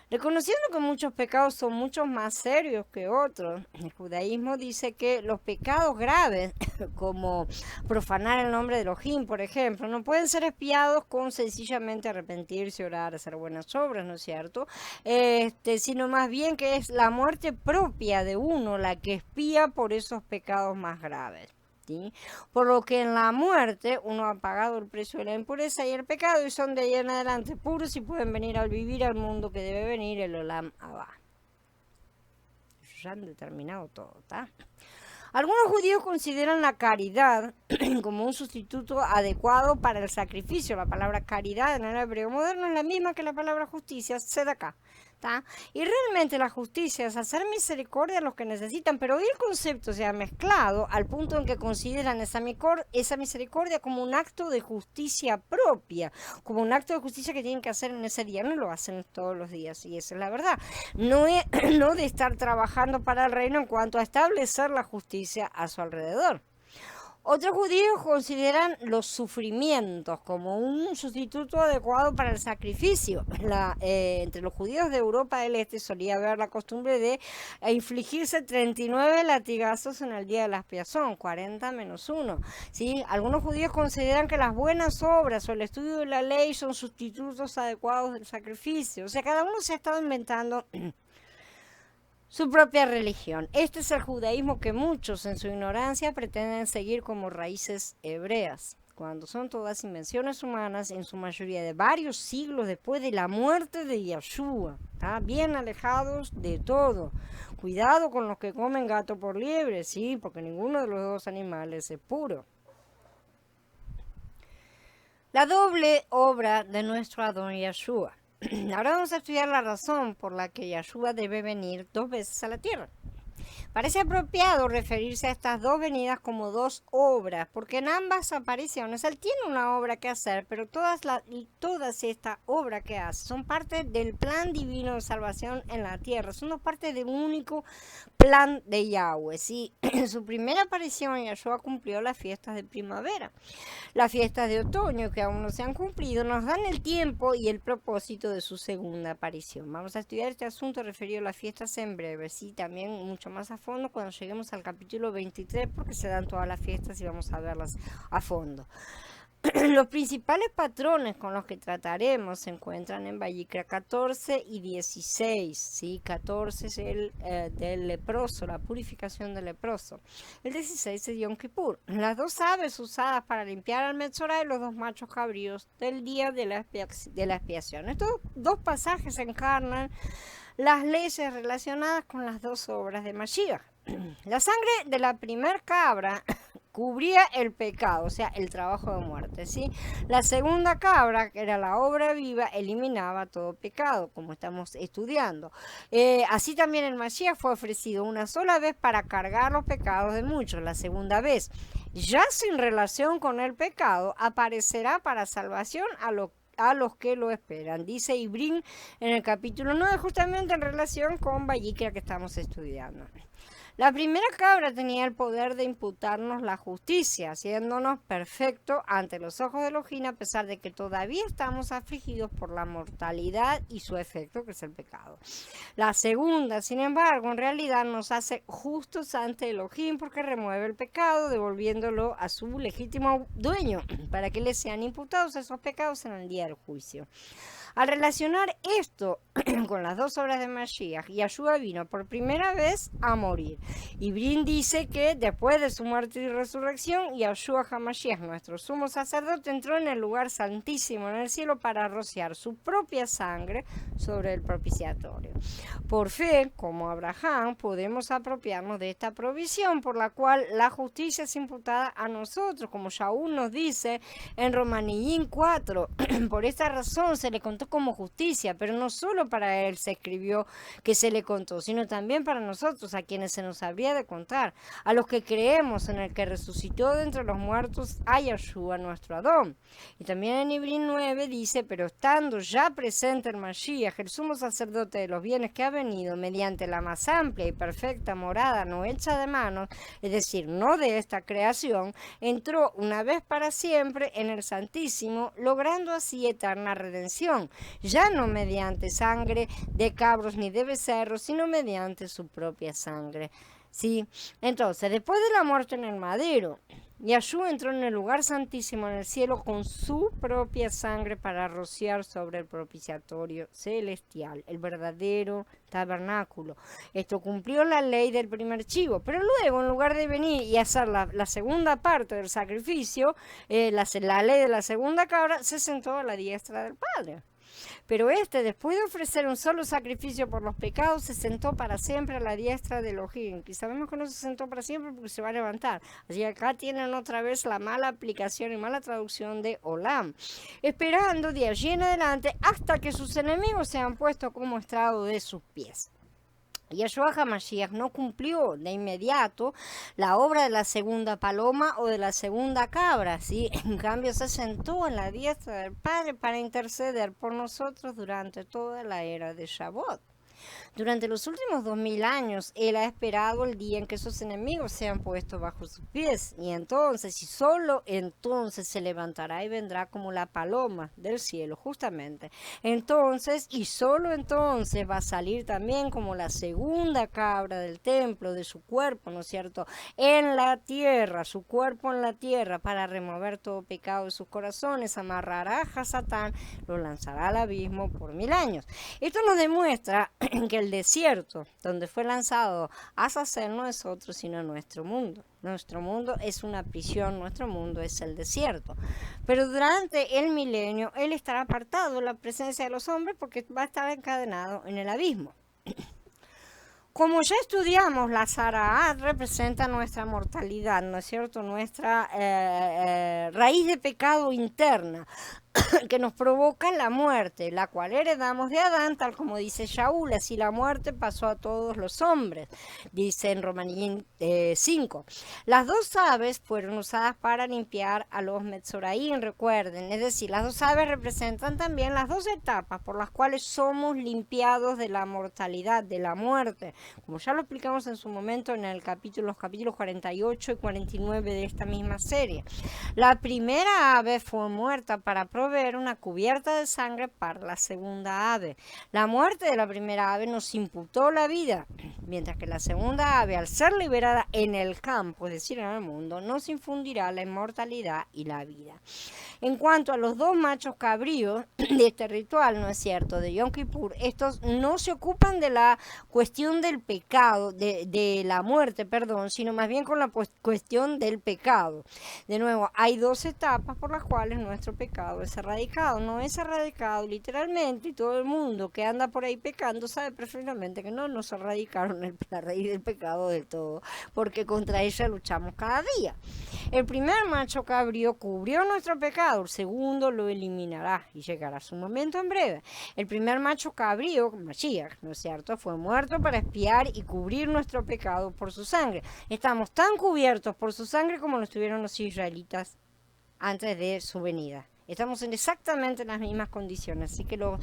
[SPEAKER 1] Reconociendo que muchos pecados son mucho más serios que otros, el judaísmo dice que los pecados graves, como profanar el nombre de Elohim, por ejemplo, no pueden ser expiados con sencillamente arrepentirse, orar, hacer buenas obras, ¿no es cierto? Sino más bien que es la muerte propia de uno la que expía por esos pecados más graves. ¿Sí? Por lo que en la muerte uno ha pagado el precio de la impureza y el pecado y son de ahí en adelante puros y pueden venir a vivir al mundo que debe venir, el Olam Abba. Ya han determinado todo, ¿está? Algunos judíos consideran la caridad como un sustituto adecuado para el sacrificio. La palabra caridad en el hebreo moderno es la misma que la palabra justicia, tzedakah. Y realmente la justicia es hacer misericordia a los que necesitan, pero hoy el concepto se ha mezclado al punto en que consideran esa misericordia como un acto de justicia propia, como un acto de justicia que tienen que hacer en ese día. No lo hacen todos los días, y esa es la verdad. No de estar trabajando para el reino en cuanto a establecer la justicia a su alrededor. Otros judíos consideran los sufrimientos como un sustituto adecuado para el sacrificio. Entre los judíos de Europa del Este solía haber la costumbre de infligirse 39 latigazos en el día de la expiación, 40 menos 1. ¿Sí? Algunos judíos consideran que las buenas obras o el estudio de la ley son sustitutos adecuados del sacrificio. O sea, cada uno se ha estado inventando su propia religión. Este es el judaísmo que muchos en su ignorancia pretenden seguir como raíces hebreas, cuando son todas invenciones humanas, en su mayoría de varios siglos después de la muerte de Yeshua. Bien alejados de todo. Cuidado con los que comen gato por liebre, sí, porque ninguno de los dos animales es puro. La doble obra de nuestro Adón Yeshua. Ahora vamos a estudiar la razón por la que Yeshua debe venir 2 veces a la tierra. Parece apropiado referirse a estas 2 venidas como 2 obras, porque en ambas apariciones él tiene una obra que hacer, pero todas esta obra que hace son parte del plan divino de salvación en la tierra, son parte de un único plan de Yahweh. ¿Sí? En su primera aparición Yeshua cumplió las fiestas de primavera. Las fiestas de otoño, que aún no se han cumplido, nos dan el tiempo y el propósito de su segunda aparición. Vamos a estudiar este asunto referido a las fiestas en breve, sí, también mucho más a fondo cuando lleguemos al capítulo 23, porque se dan todas las fiestas y vamos a verlas a fondo. Los principales patrones con los que trataremos se encuentran en Vayikra 14 y 16. ¿Sí? 14 es el del leproso, la purificación del leproso. El 16 es Yom Kippur. Las 2 aves usadas para limpiar al Metzorá y los 2 machos cabríos del día de la expiación. Estos 2 pasajes encarnan las leyes relacionadas con las 2 obras de Mashiach. La sangre de la primer cabra cubría el pecado, o sea, el trabajo de muerte, ¿sí? La segunda cabra, que era la obra viva, eliminaba todo pecado, como estamos estudiando. Así también el Mashiach fue ofrecido una sola vez para cargar los pecados de muchos. La segunda vez, ya sin relación con el pecado, aparecerá para salvación a los que lo esperan, dice Ibrín en el capítulo 9, justamente en relación con Vayikra que estamos estudiando. La primera cabra tenía el poder de imputarnos la justicia, haciéndonos perfectos ante los ojos de Elohim, a pesar de que todavía estamos afligidos por la mortalidad y su efecto, que es el pecado. La segunda, sin embargo, en realidad nos hace justos ante Elohim porque remueve el pecado, devolviéndolo a su legítimo dueño, para que le sean imputados esos pecados en el día del juicio. Al relacionar esto con las 2 obras de Mashiach, Yeshua vino por primera vez a morir. Ibrín dice que después de su muerte y resurrección, Yahshua HaMashiach, nuestro sumo sacerdote, entró en el lugar santísimo en el cielo para rociar su propia sangre sobre el propiciatorio. Por fe, como Abraham, podemos apropiarnos de esta provisión por la cual la justicia es imputada a nosotros, como Shaul nos dice en Romanillín 4. Por esta razón se le contó como justicia, pero no solo para él se escribió que se le contó, sino también para nosotros, a quienes se nos habría de contar, a los que creemos en el que resucitó de entre los muertos a Yahshua, nuestro Adón. Y también en Ibrín 9 dice, pero estando ya presente el Mashiach, el sumo sacerdote de los bienes que ha venido mediante la más amplia y perfecta morada no hecha de manos, es decir, no de esta creación, entró una vez para siempre en el Santísimo, logrando así eterna redención, ya no mediante sangre de cabros ni de becerros, sino mediante su propia sangre. ¿Sí? Entonces, después de la muerte en el madero, Yahshua entró en el lugar santísimo en el cielo con su propia sangre para rociar sobre el propiciatorio celestial, el verdadero tabernáculo. Esto cumplió la ley del primer chivo, pero luego, en lugar de venir y hacer la segunda parte del sacrificio, la ley de la segunda cabra, se sentó a la diestra del Padre. Pero después de ofrecer un solo sacrificio por los pecados, se sentó para siempre a la diestra de Elohim. Y sabemos que no se sentó para siempre porque se va a levantar. Así que acá tienen otra vez la mala aplicación y mala traducción de Olam. Esperando de allí en adelante hasta que sus enemigos sean puestos como estrado de sus pies. Yahshua HaMashiach no cumplió de inmediato la obra de la segunda paloma o de la segunda cabra, ¿sí? En cambio se sentó en la diestra del Padre para interceder por nosotros durante toda la era de Shavuot. Durante los últimos 2000 años, él ha esperado el día en que sus enemigos sean puestos bajo sus pies, y entonces, y solo entonces, se levantará y vendrá como la paloma del cielo, justamente. Entonces, y solo entonces, va a salir también como la segunda cabra del templo, de su cuerpo, ¿no es cierto?, en la tierra, su cuerpo en la tierra, para remover todo pecado de sus corazones, amarrará a Satán, lo lanzará al abismo por 1000 años. Esto nos demuestra que el desierto donde fue lanzado Azazel no es otro sino nuestro mundo. Nuestro mundo es una prisión, nuestro mundo es el desierto. Pero durante el milenio él estará apartado de la presencia de los hombres porque va a estar encadenado en el abismo. Como ya estudiamos, la Zaraat representa nuestra mortalidad, ¿no es cierto? Nuestra raíz de pecado interna que nos provoca la muerte, la cual heredamos de Adán, tal como dice Shaul, así la muerte pasó a todos los hombres, dice en Romanín 5. Las dos aves fueron usadas para limpiar a los Metzoraín, recuerden, es decir, las dos aves representan también las dos etapas por las cuales somos limpiados de la mortalidad, de la muerte, como ya lo explicamos en su momento en los capítulos 48 y 49 de esta misma serie. La primera ave fue muerta para proveer una cubierta de sangre para la segunda ave. La muerte de la primera ave nos imputó la vida, mientras que la segunda ave, al ser liberada en el campo, es decir, en el mundo, nos infundirá la inmortalidad y la vida. En cuanto a los dos machos cabríos de este ritual, ¿no es cierto?, de Yom Kippur, estos no se ocupan de la cuestión del pecado, de la muerte, perdón, sino más bien con la cuestión del pecado. De nuevo, hay dos etapas por las cuales nuestro pecado es erradicado. No es erradicado literalmente, y todo el mundo que anda por ahí pecando sabe perfectamente que no nos erradicaron la raíz del pecado del todo, porque contra ella luchamos cada día. El primer macho cabrío cubrió nuestro pecado, el segundo lo eliminará y llegará su momento en breve. El primer macho cabrío, Mashiach, ¿no es cierto?, fue muerto para expiar y cubrir nuestro pecado por su sangre. Estamos tan cubiertos por su sangre como lo estuvieron los israelitas antes de su venida. Estamos en exactamente las mismas condiciones, así que lo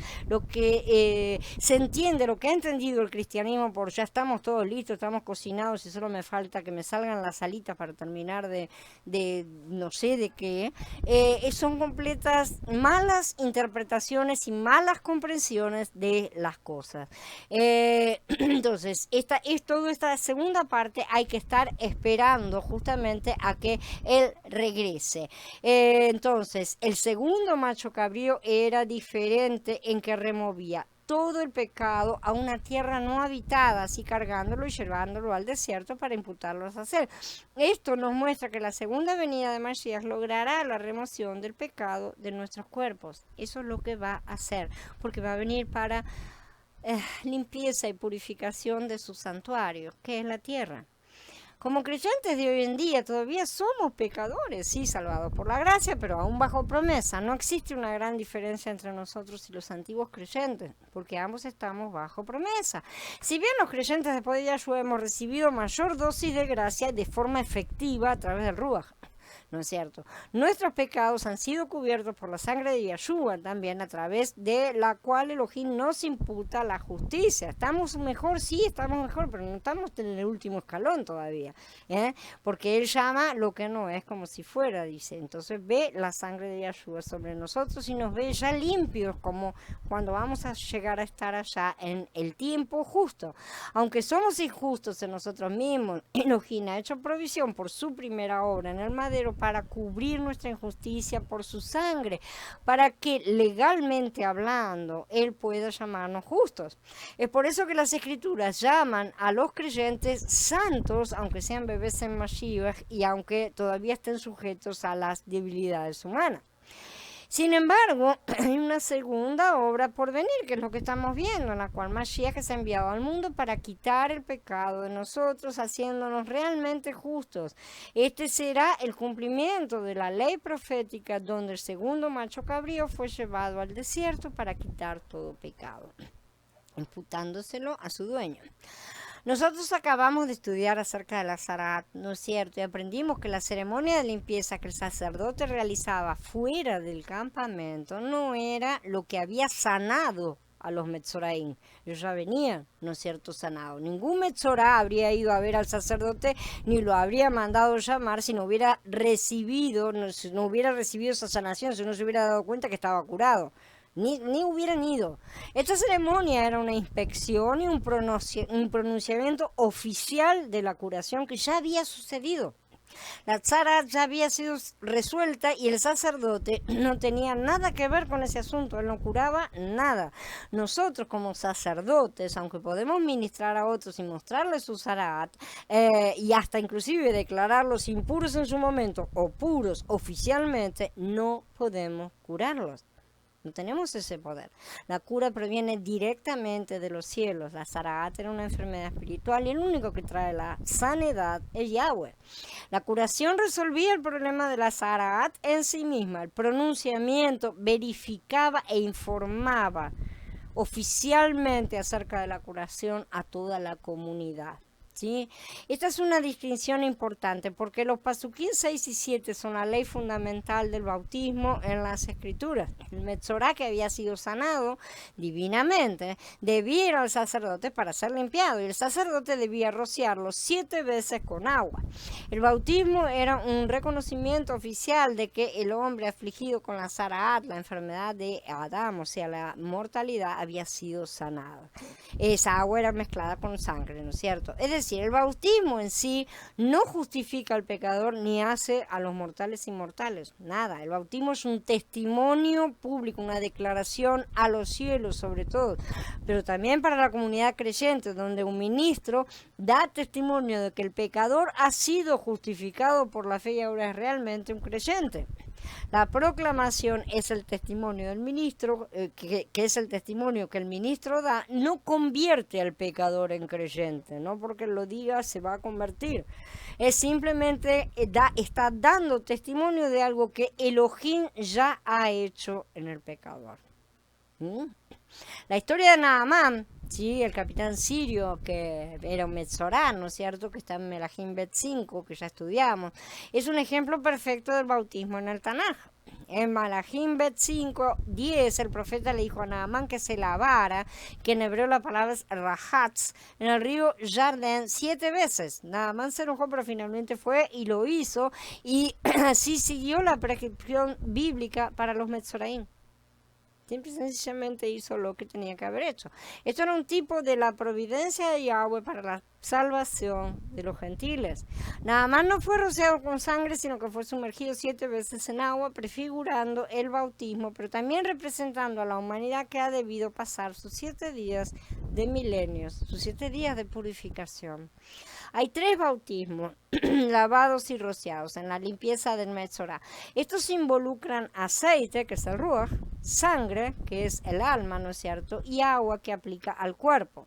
[SPEAKER 1] que se entiende, lo que ha entendido el cristianismo por ya estamos todos listos, estamos cocinados y solo me falta que me salgan las alitas para terminar de no sé de qué, son completas malas interpretaciones y malas comprensiones de las cosas. Entonces, toda esta segunda parte hay que estar esperando justamente a que él regrese. Entonces, el segundo macho cabrío era diferente en que removía todo el pecado a una tierra no habitada, así cargándolo y llevándolo al desierto para imputarlo a hacer. Esto nos muestra que la segunda venida de Mashiach logrará la remoción del pecado de nuestros cuerpos. Eso es lo que va a hacer, porque va a venir para limpieza y purificación de su santuario, que es la tierra. Como creyentes de hoy en día todavía somos pecadores, sí, salvados por la gracia, pero aún bajo promesa. No existe una gran diferencia entre nosotros y los antiguos creyentes, porque ambos estamos bajo promesa. Si bien los creyentes después de Yahshua hemos recibido mayor dosis de gracia de forma efectiva a través del Ruach, ¿no es cierto? Nuestros pecados han sido cubiertos por la sangre de Yahshua también, a través de la cual Elohim nos imputa la justicia. ¿Estamos mejor? Sí, estamos mejor, pero no estamos en el último escalón todavía, porque Él llama lo que no es como si fuera, dice. Entonces ve la sangre de Yahshua sobre nosotros y nos ve ya limpios, como cuando vamos a llegar a estar allá en el tiempo justo. Aunque somos injustos en nosotros mismos, Elohim ha hecho provisión por su primera obra en el madero para cubrir nuestra injusticia por su sangre, para que legalmente hablando Él pueda llamarnos justos. Es por eso que las Escrituras llaman a los creyentes santos, aunque sean bebés en Mashiach y aunque todavía estén sujetos a las debilidades humanas. Sin embargo, hay una segunda obra por venir, que es lo que estamos viendo, en la cual Mashiach se ha enviado al mundo para quitar el pecado de nosotros, haciéndonos realmente justos. Este será el cumplimiento de la ley profética, donde el segundo macho cabrío fue llevado al desierto para quitar todo pecado, imputándoselo a su dueño. Nosotros acabamos de estudiar acerca de la Zarat, ¿no es cierto? Y aprendimos que la ceremonia de limpieza que el sacerdote realizaba fuera del campamento no era lo que había sanado a los Metzoraim. Ellos ya venían, ¿no es cierto?, sanados. Ningún Metzorá habría ido a ver al sacerdote ni lo habría mandado llamar si no hubiera recibido, si no hubiera recibido esa sanación, si no se hubiera dado cuenta que estaba curado. Ni hubieran ido. Esta ceremonia era una inspección y un pronunciamiento oficial de la curación que ya había sucedido. La tzara ya había sido resuelta y el sacerdote no tenía nada que ver con ese asunto, él no curaba nada. Nosotros como sacerdotes, aunque podemos ministrar a otros y mostrarles su zarat, y hasta inclusive declararlos impuros en su momento o puros oficialmente, no podemos curarlos. No tenemos ese poder. La cura proviene directamente de los cielos. La Zaraat era una enfermedad espiritual y el único que trae la sanidad es Yahweh. La curación resolvía el problema de la Zaraat en sí misma. El pronunciamiento verificaba e informaba oficialmente acerca de la curación a toda la comunidad. ¿Sí? Esta es una distinción importante porque los Pasuquín 6 y 7 son la ley fundamental del bautismo en las Escrituras. El Metzorá, que había sido sanado divinamente, debía ir al sacerdote para ser limpiado y el sacerdote debía rociarlo 7 veces con agua. El bautismo era un reconocimiento oficial de que el hombre afligido con la Zaraat, la enfermedad de Adán, o sea, la mortalidad, había sido sanado. Esa agua era mezclada con sangre, ¿no es cierto? Es decir, el bautismo en sí no justifica al pecador ni hace a los mortales inmortales, nada. El bautismo es un testimonio público, una declaración a los cielos sobre todo, pero también para la comunidad creyente, donde un ministro da testimonio de que el pecador ha sido justificado por la fe y ahora es realmente un creyente. La proclamación es el testimonio del ministro, que es el testimonio que el ministro da, no convierte al pecador en creyente, no porque lo diga se va a convertir. Es simplemente está dando testimonio de algo que Elohim ya ha hecho en el pecador. La historia de Naamán, ¿sí? El capitán sirio, que era un Metzorá, ¿no es cierto?, que está en Melahim Bet 5, que ya estudiamos, es un ejemplo perfecto del bautismo en el Tanaj. En Melahim Bet 5, 10, el profeta le dijo a Naamán que se lavara, que en hebreo la palabra es rahatz, en el río Jardén 7 veces. Naamán se enojó, pero finalmente fue y lo hizo, y así siguió la prescripción bíblica para los Metzoraim. Simple y sencillamente hizo lo que tenía que haber hecho. Esto era un tipo de la providencia de Yahweh para la salvación de los gentiles. Nada más no fue rociado con sangre, sino que fue sumergido 7 veces en agua, prefigurando el bautismo, pero también representando a la humanidad que ha debido pasar sus 7 días de milenios, sus 7 días de purificación. Hay 3 bautismos, lavados y rociados, en la limpieza del Metzorá. Estos involucran aceite, que es el ruach, sangre, que es el alma, ¿no es cierto?, y agua que aplica al cuerpo.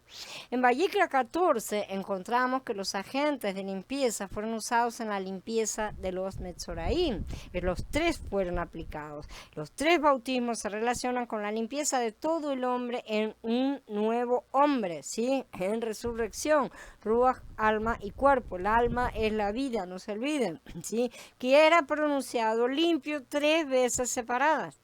[SPEAKER 1] En Vayikra 14 encontramos que los agentes de limpieza fueron usados en la limpieza de los Metzoraim. Los 3 fueron aplicados. Los 3 bautismos se relacionan con la limpieza de todo el hombre en un nuevo hombre, ¿sí?, en resurrección, ruach, alma y cuerpo. El alma es la vida, no se olviden, ¿sí?, que era pronunciado limpio 3 veces separadas.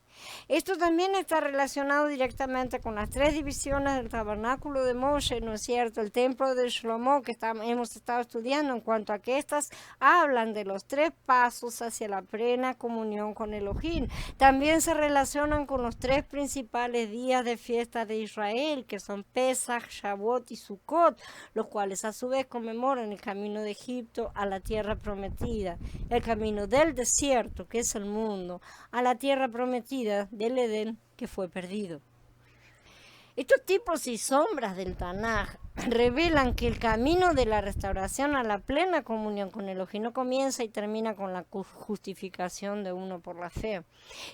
[SPEAKER 1] Esto también está relacionado directamente con las 3 divisiones del tabernáculo de Moshe, ¿no es cierto?, el templo de Shlomo que hemos estado estudiando, en cuanto a que estas hablan de los 3 pasos hacia la plena comunión con Elohim. También se relacionan con los 3 principales días de fiesta de Israel, que son Pesach, Shavuot y Sukkot, los cuales a su vez conmemoran el camino de Egipto a la tierra prometida, el camino del desierto, que es el mundo, a la tierra prometida del Edén, que fue perdido. Estos tipos y sombras del Tanaj revelan que el camino de la restauración a la plena comunión con Elohim no comienza y termina con la justificación de uno por la fe.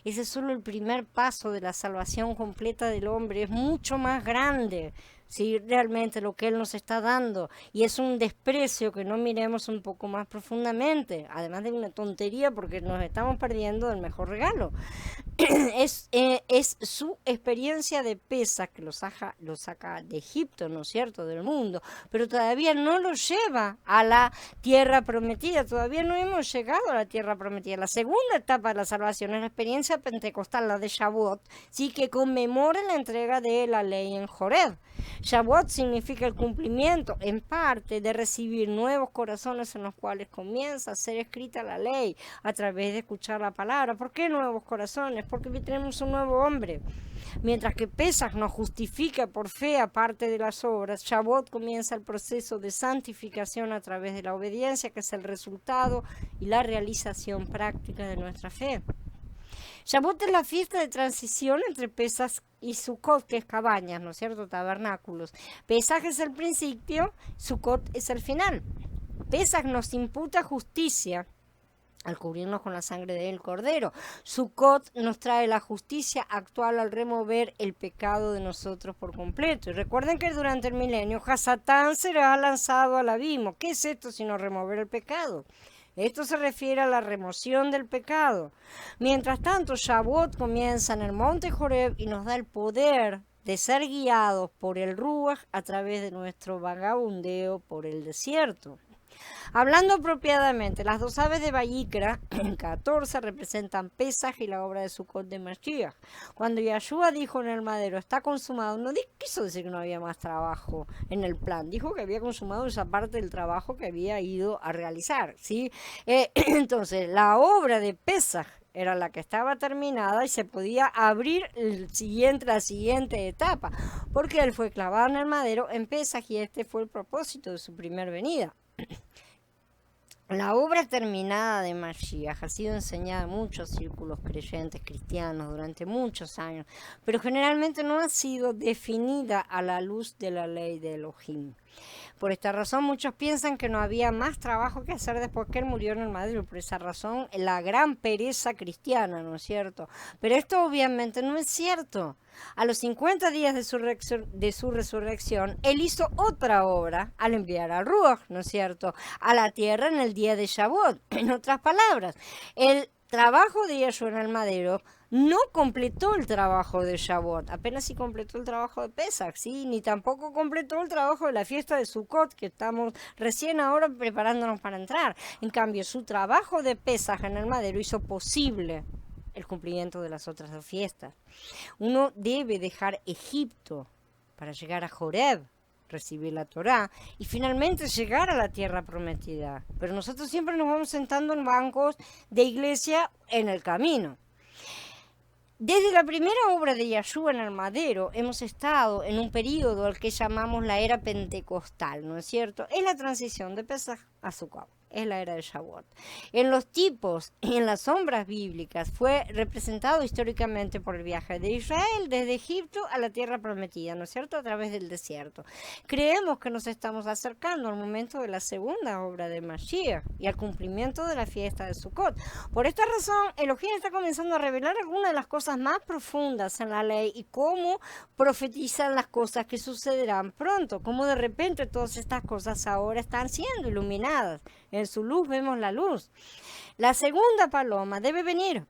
[SPEAKER 1] Ese es solo el primer paso de la salvación completa del hombre. Es mucho más grande, ¿sí?, realmente lo que Él nos está dando, y es un desprecio que no miremos un poco más profundamente, además de una tontería, porque nos estamos perdiendo del mejor regalo. Es su experiencia de Pesach que lo saca de Egipto, ¿no es cierto?, del mundo, pero todavía no lo lleva a la tierra prometida. Todavía no hemos llegado a la tierra prometida. La segunda etapa de la salvación es la experiencia pentecostal, la de Shavuot, sí, que conmemora la entrega de la ley en Joreb. Shavuot significa el cumplimiento, en parte, de recibir nuevos corazones en los cuales comienza a ser escrita la ley a través de escuchar la palabra. ¿Por qué nuevos corazones? Porque tenemos un nuevo hombre. Mientras que Pesach nos justifica por fe aparte de las obras, Shavuot comienza el proceso de santificación a través de la obediencia, que es el resultado y la realización práctica de nuestra fe. Shavuot es la fiesta de transición entre Pesach y Sukkot, que es cabañas, ¿no es cierto?, tabernáculos. Pesach es el principio, Sukkot es el final. Pesach nos imputa justicia al cubrirnos con la sangre del cordero. Sukkot nos trae la justicia actual al remover el pecado de nosotros por completo. Y recuerden que durante el milenio Hasatán será lanzado al abismo. ¿Qué es esto sino remover el pecado? Esto se refiere a la remoción del pecado. Mientras tanto, Shavuot comienza en el monte Joreb y nos da el poder de ser guiados por el Ruach a través de nuestro vagabundeo por el desierto. Hablando apropiadamente, las 2 aves de Vayikra, en 14, representan Pesach y la obra de Sukkot de Mashiach. Cuando Yahshua dijo en el madero, está consumado, no quiso decir que no había más trabajo en el plan, dijo que había consumado esa parte del trabajo que había ido a realizar, ¿sí? Entonces, la obra de Pesach era la que estaba terminada y se podía abrir la siguiente etapa, porque él fue clavado en el madero en Pesach y este fue el propósito de su primer venida. La obra terminada de Mashiach ha sido enseñada en muchos círculos creyentes cristianos durante muchos años, pero generalmente no ha sido definida a la luz de la ley de Elohim. Por esta razón, muchos piensan que no había más trabajo que hacer después que él murió en el madero. Por esa razón, la gran pereza cristiana, ¿no es cierto? Pero esto obviamente no es cierto. A los 50 días de su resurrección, él hizo otra obra al enviar al Ruach, ¿no es cierto?, a la tierra en el día de Shavuot. En otras palabras, el trabajo de Yahshua en el madero no completó el trabajo de Shavuot, apenas si completó el trabajo de Pesach, ¿sí? Ni tampoco completó el trabajo de la fiesta de Sukkot, que estamos recién ahora preparándonos para entrar. En cambio, su trabajo de Pesach en el madero hizo posible el cumplimiento de las otras 2 fiestas. Uno debe dejar Egipto para llegar a Joreb, recibir la Torá y finalmente llegar a la tierra prometida. Pero nosotros siempre nos vamos sentando en bancos de iglesia en el camino. Desde la primera obra de Yahshua en el madero hemos estado en un periodo al que llamamos la era pentecostal, ¿no es cierto? Es la transición de Pesaj a Sukkot. Es la era de Shavuot. En los tipos y en las sombras bíblicas fue representado históricamente por el viaje de Israel desde Egipto a la tierra prometida, ¿no es cierto?, a través del desierto. Creemos que nos estamos acercando al momento de la segunda obra de Mashiach y al cumplimiento de la fiesta de Sukkot. Por esta razón, Elohim está comenzando a revelar algunas de las cosas más profundas en la ley y cómo profetizan las cosas que sucederán pronto, cómo de repente todas estas cosas ahora están siendo iluminadas. En su luz vemos la luz. La segunda paloma debe venir,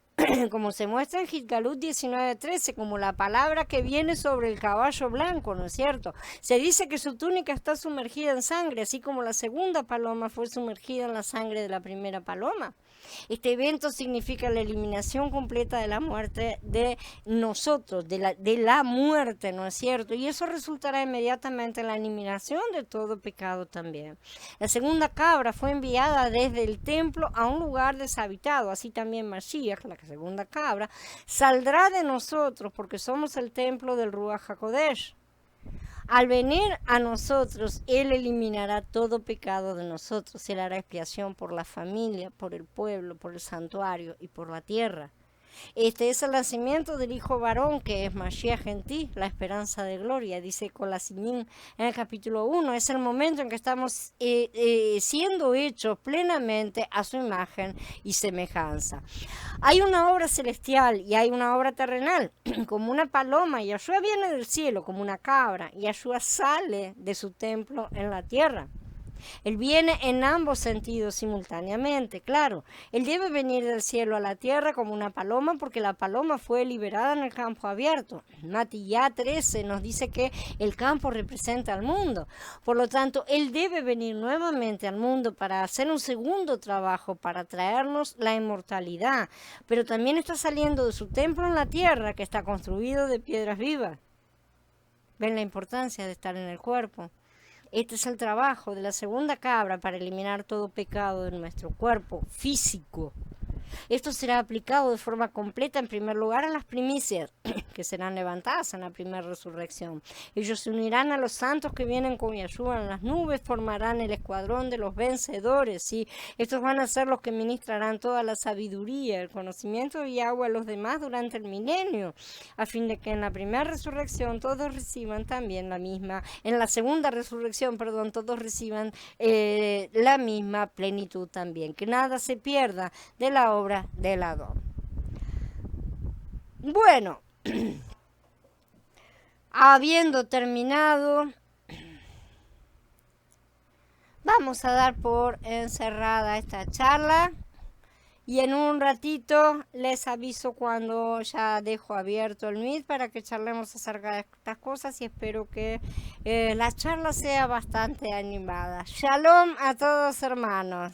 [SPEAKER 1] como se muestra en Gitgalut 19:13, como la palabra que viene sobre el caballo blanco, ¿no es cierto? Se dice que su túnica está sumergida en sangre, así como la segunda paloma fue sumergida en la sangre de la primera paloma. Este evento significa la eliminación completa de la muerte de nosotros, de la muerte, ¿no es cierto? Y eso resultará inmediatamente en la eliminación de todo pecado también. La segunda cabra fue enviada desde el templo a un lugar deshabitado, así también Mashiach, la segunda cabra, saldrá de nosotros porque somos el templo del Ruach HaKodesh. Al venir a nosotros, Él eliminará todo pecado de nosotros. Él hará expiación por la familia, por el pueblo, por el santuario y por la tierra. Este es el nacimiento del hijo varón, que es Mashiach en ti, la esperanza de gloria, dice Colasimín en el capítulo 1. Es el momento en que estamos siendo hechos plenamente a su imagen y semejanza. Hay una obra celestial y hay una obra terrenal, como una paloma. Yahshua viene del cielo como una cabra. Yahshua sale de su templo en la tierra. Él viene en ambos sentidos simultáneamente, claro. Él debe venir del cielo a la tierra como una paloma porque la paloma fue liberada en el campo abierto. Matías 13 nos dice que el campo representa al mundo. Por lo tanto, Él debe venir nuevamente al mundo para hacer un segundo trabajo, para traernos la inmortalidad. Pero también está saliendo de su templo en la tierra, que está construido de piedras vivas. ¿Ven la importancia de estar en el cuerpo? Este es el trabajo de la segunda cabra para eliminar todo pecado de nuestro cuerpo físico. Esto será aplicado de forma completa en primer lugar a las primicias, que serán levantadas en la primera resurrección. Ellos se unirán a los santos que vienen con Yahshua en las nubes, formarán el escuadrón de los vencedores, ¿sí? Estos van a ser los que ministrarán toda la sabiduría, el conocimiento y agua a los demás durante el milenio, a fin de que en la primera resurrección todos reciban también la misma, en la segunda resurrección, perdón, todos reciban la misma plenitud también, que nada se pierda de la obra del Adón. Bueno, habiendo terminado, vamos a dar por encerrada esta charla y en un ratito les aviso cuando ya dejo abierto el Meet para que charlemos acerca de estas cosas y espero que la charla sea bastante animada. Shalom a todos, hermanos.